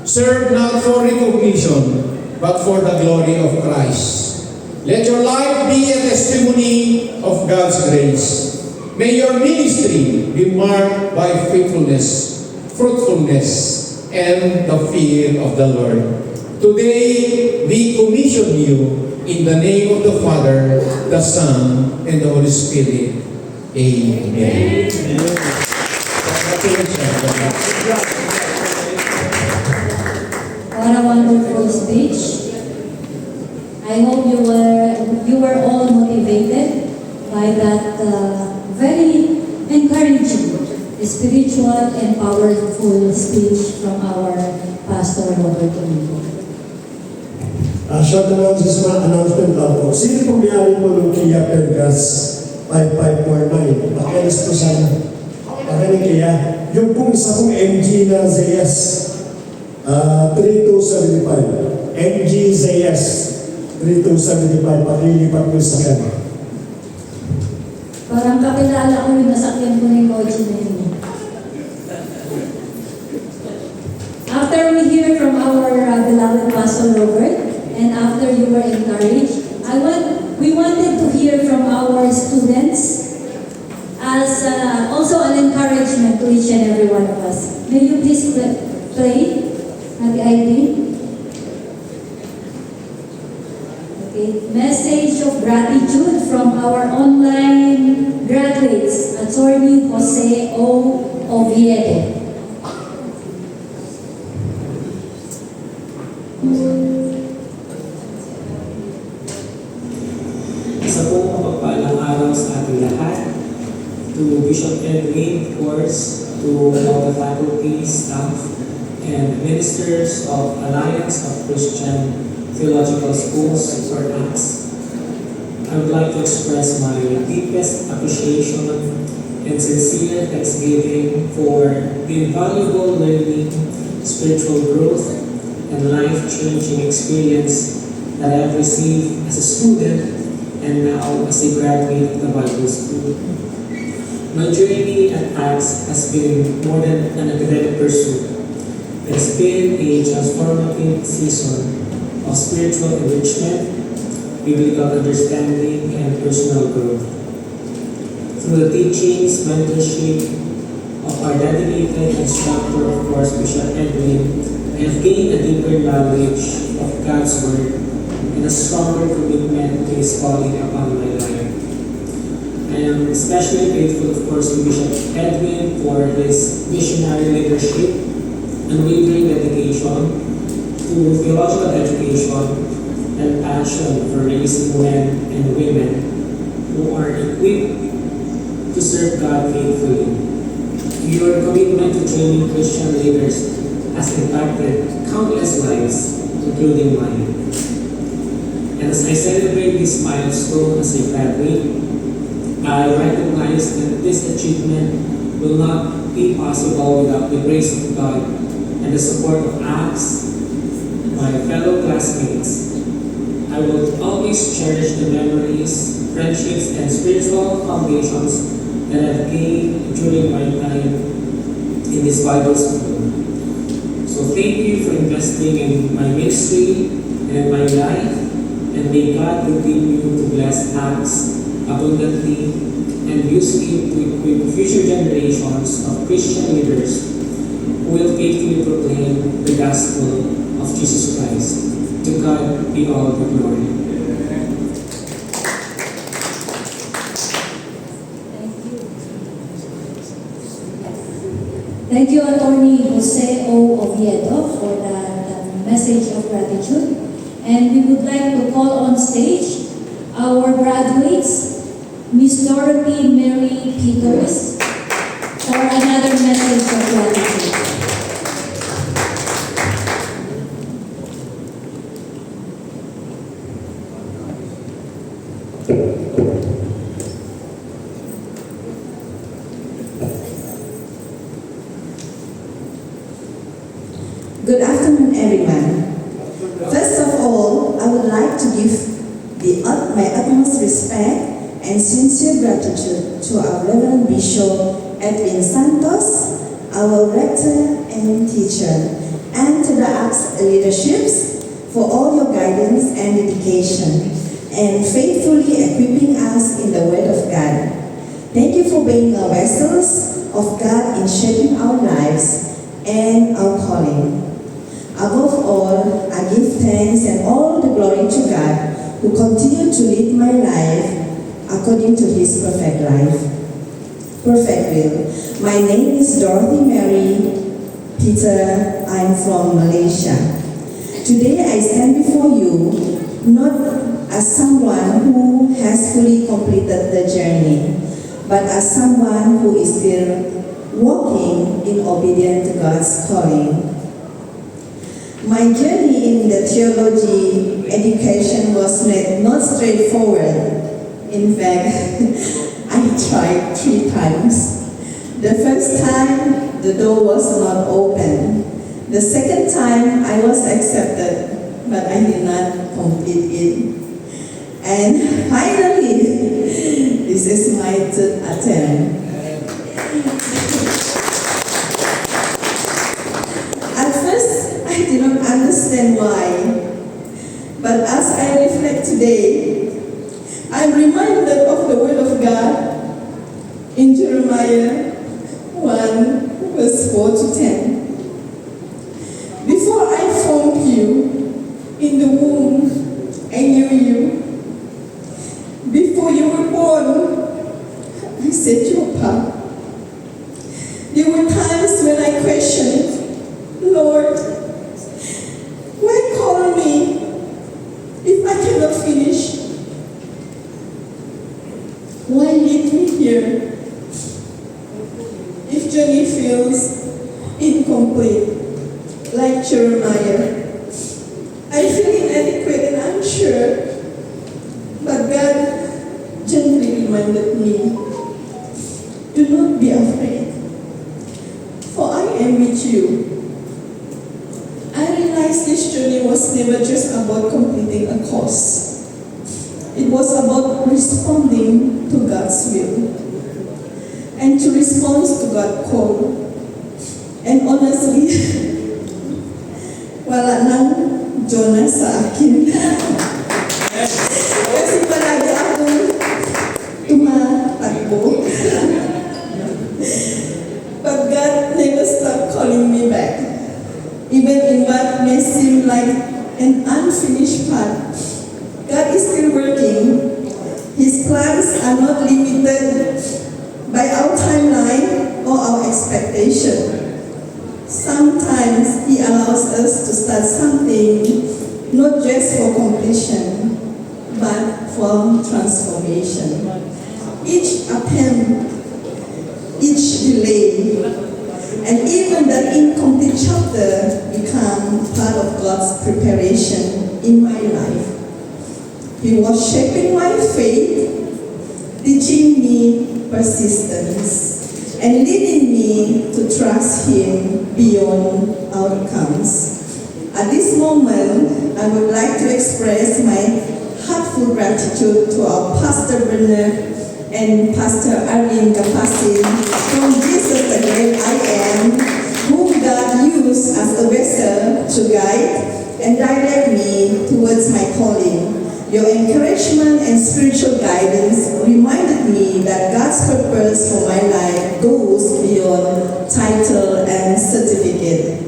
Serve not for recognition, but for the glory of Christ. Let your life be a testimony of God's grace. May your ministry be marked by faithfulness, fruitfulness, and the fear of the Lord. Today, we commission you in the name of the Father, the Son, and the Holy Spirit. Amen. What a wonderful speech. I hope you were all motivated by that very encouraging, spiritual, and powerful speech from our Pastor Robert Domingo. Short announcement lang po. Sino pong biyari po ng Kia Pergas 5549? Pakialas po sana. Pakialas Kia. Yung pong isa pong MG na Zayas 3275. MG Zayas 3275. Pakilipat po sa kanya. Parang kakilala ko yung nasakyan ko na yung kotse na yun. After we hear from our beloved Pastor Robert, and after you were encouraged, we wanted to hear from our students as also an encouragement to each and every one of us. May you please play at the ID? Okay. Message of gratitude from our online graduates, Attorney Jose O. Oviedo. Isa po mapagpalang araw sa ating lahat. To Bishop Edwin, of course, to all the faculty, staff, and ministers of Alliance of Christian Theological Schools, or ACTS. I would like to express my deepest appreciation and sincere thanksgiving for the invaluable learning, spiritual growth, and life-changing experience that I have received as a student and now as a graduate of the Bible School. My journey at ACTS has been more than an academic pursuit. It has been a transformative season of spiritual enrichment, biblical understanding, and personal growth. Through the teachings, mentorship of our dedicated instructor, of course, Bishop Edwin, I have gained a deeper knowledge of God's Word and a stronger commitment to His calling upon my life. I am especially grateful, of course, to Bishop Edwin for his missionary leadership, unwavering dedication to theological education, and passion for raising men and women who are equipped to serve God faithfully. Your commitment to training Christian leaders has impacted countless lives, including mine. And as I celebrate this milestone as a graduate, I recognize that this achievement will not be possible without the grace of God and the support of ACTS, my fellow classmates. I will always cherish the memories, friendships, and spiritual foundations that I've gained during my time in this Bible school. So thank you for investing in my ministry and my life, and may God continue to bless ACTS abundantly and use it to equip future generations of Christian leaders who will faithfully proclaim the gospel of Jesus Christ. To God be all the glory. Thank you, Attorney Jose O. Oviedo, for that message of gratitude. And we would like to call on stage our graduates, Miss Dorothy Mary Peters, for another message of gratitude. Good afternoon, everyone. First of all, I would like to give my utmost respect and sincere gratitude to our Reverend Bishop Edwin Santos, our rector and teacher, and to the ACTS leaderships for all your guidance and dedication, and faithfully equipping us in the Word of God. Thank you for being our vessels of God in shaping our lives and our calling. Above all, I give thanks and all the glory to God who continue to lead my life according to His perfect will. My name is Dorothy Mary Peter. I'm from Malaysia. Today I stand before you not as someone who has fully completed the journey, but as someone who is still walking in obedience to God's calling. My journey in the theology education was not straightforward. In fact, I tried 3 times. The first time, the door was not open. The second time, I was accepted, but I did not complete it. And finally, this is my 3rd attempt. At first, I did not understand why. But as I reflect today, I'm reminded of the Word of God in Jeremiah 1, verse 4 to 10. Before I formed you in the womb, I knew you. Before you were born, I set you apart. There were times when I questioned, Lord, why call me if I cannot finish? Why lead me here if journey feels future. But God gently reminded me, do not be afraid, for I am with you. I realized this journey was never just about completing a course. It was about responding to God's will and to respond to God's call. And honestly, wala nang Jonas sa akin. Kasi palagi akong tumatakbo. But God never stopped calling me back. Even in what may seem like an unfinished path, God is still working. His plans are not limited by our timeline or our expectation. Sometimes He allows us to start something not just for completion, but for transformation. Each attempt, each delay, and even the incomplete chapter become part of God's preparation in my life. He was shaping my faith, teaching me persistence, and leading me to trust Him beyond outcomes. At this moment, I would like to express my heartfelt gratitude to our Pastor Bernard and Pastor Arlene Gapasin from Jesus the Great I Am, whom God used as a vessel to guide and direct me towards my calling. Your encouragement and spiritual guidance reminded me that God's purpose for my life goes beyond title and certificate.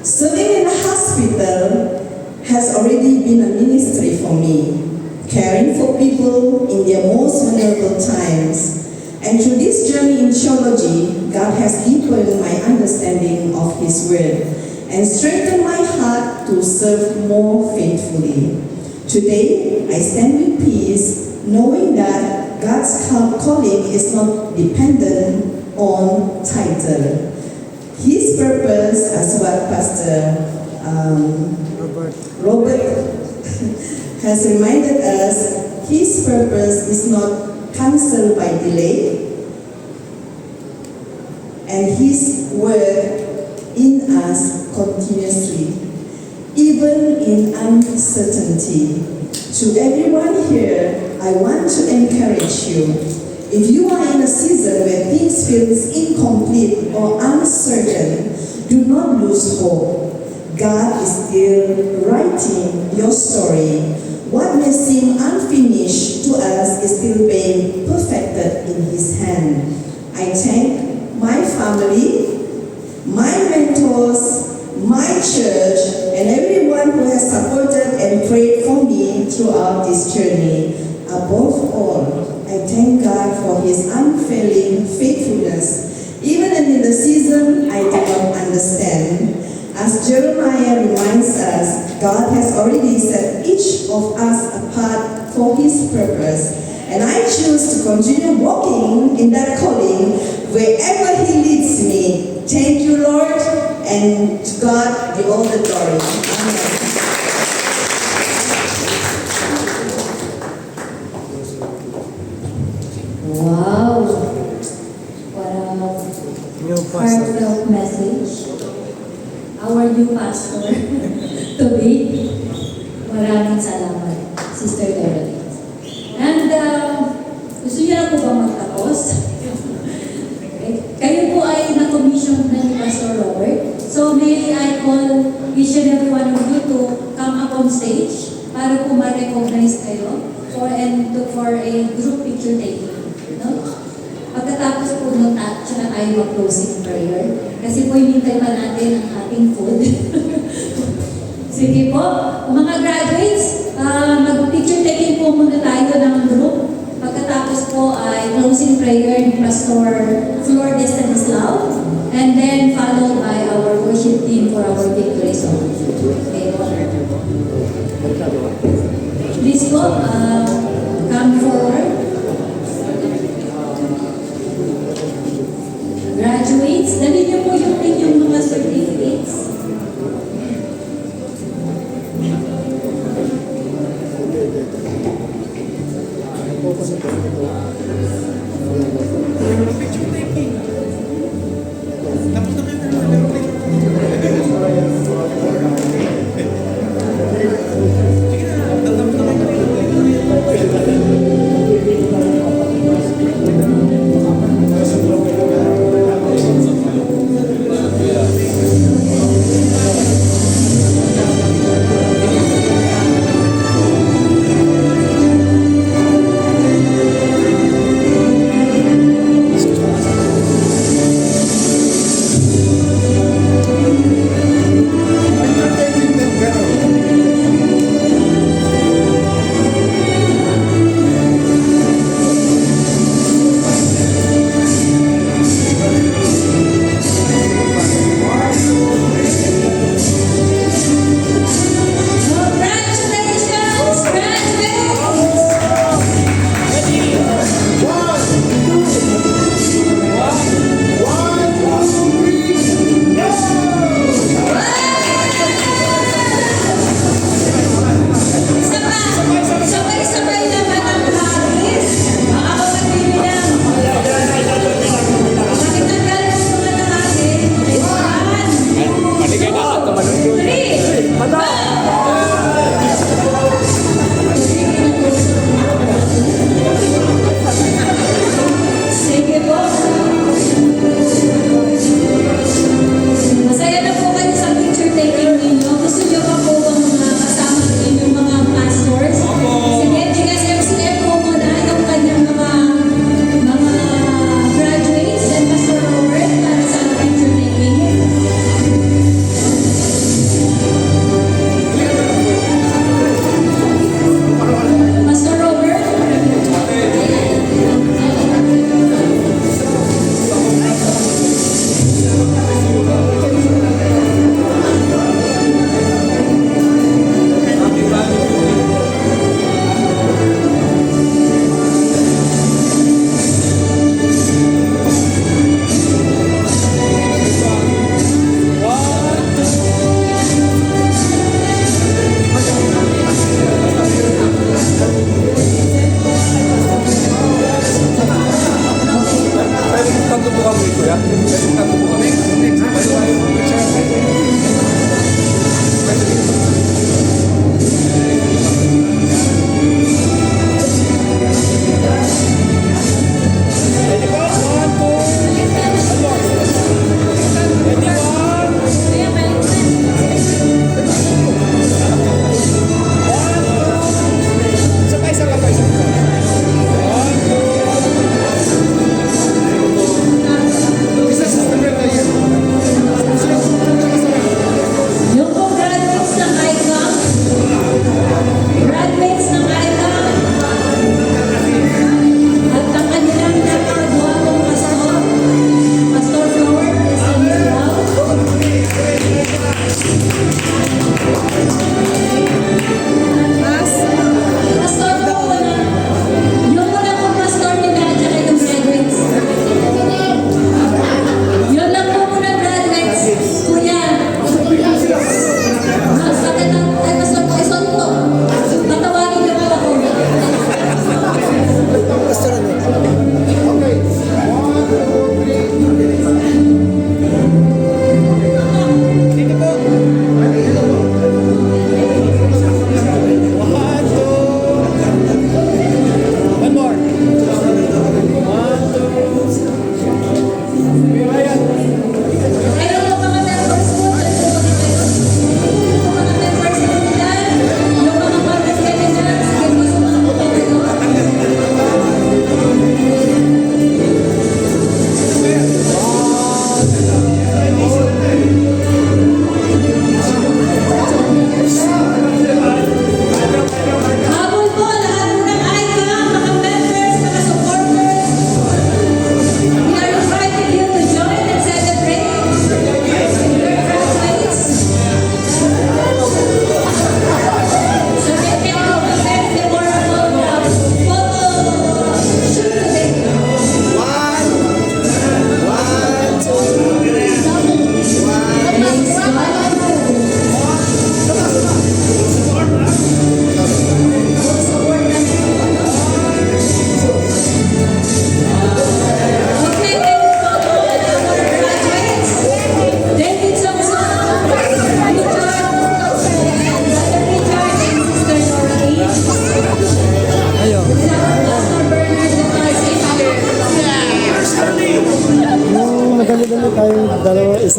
Serving in a hospital has already been a ministry for me, caring for people in their most vulnerable times. And through this journey in theology, God has deepened my understanding of His Word and strengthened my heart to serve more faithfully. Today, I stand with peace, knowing that God's calling is not dependent on title. His purpose, as what Pastor Robert has reminded us, His purpose is not cancelled by delay, and His word in us continuously, even in uncertainty. To everyone here, I want to encourage you. If you are in a season where things feel incomplete or uncertain, do not lose hope. God is still writing your story. What may seem unfinished to us is still being perfected in His hand. I thank my family, my mentors, my church, and everyone who has supported and prayed for me throughout this journey. Above all, I thank God for His unfailing faithfulness, even in the season I do not understand. As Jeremiah reminds us, God has already set each of us apart for His purpose. And I choose to continue walking in that calling wherever He leads me. Thank you, Lord, and to God be all the glory. Amen. Wow! What a heartfelt message. Our new pastor to be. Maraming salamat, Sister Dorothy. And gusto niyo na po ba magtapos? Okay. Kayo po ay na-commission na ni Pastor Robert. So may I call each and every one of you to come up on stage para po ma-recognize kayo for a group picture taking. No? Pagkatapos po nun, tsaka tayo mag-closing prayer. Kasi po hinintay pa natin ang ating food. Sige po, mga graduates, mag-picture taking po muna tayo ng group. Pagkatapos po ay closing prayer ni Pastor Flor de Stanislao, and then followed by our worship team for our victory song. Okay po. Please po, come forward. Graduates, dali niyo po yung inyong mga certificates.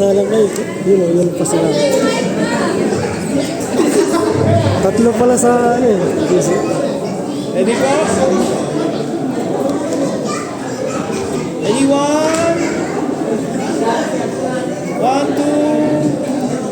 pasalam na yun pasalam. Tatlo pala sa ano eh. Ready po? Anyone? 1, 2,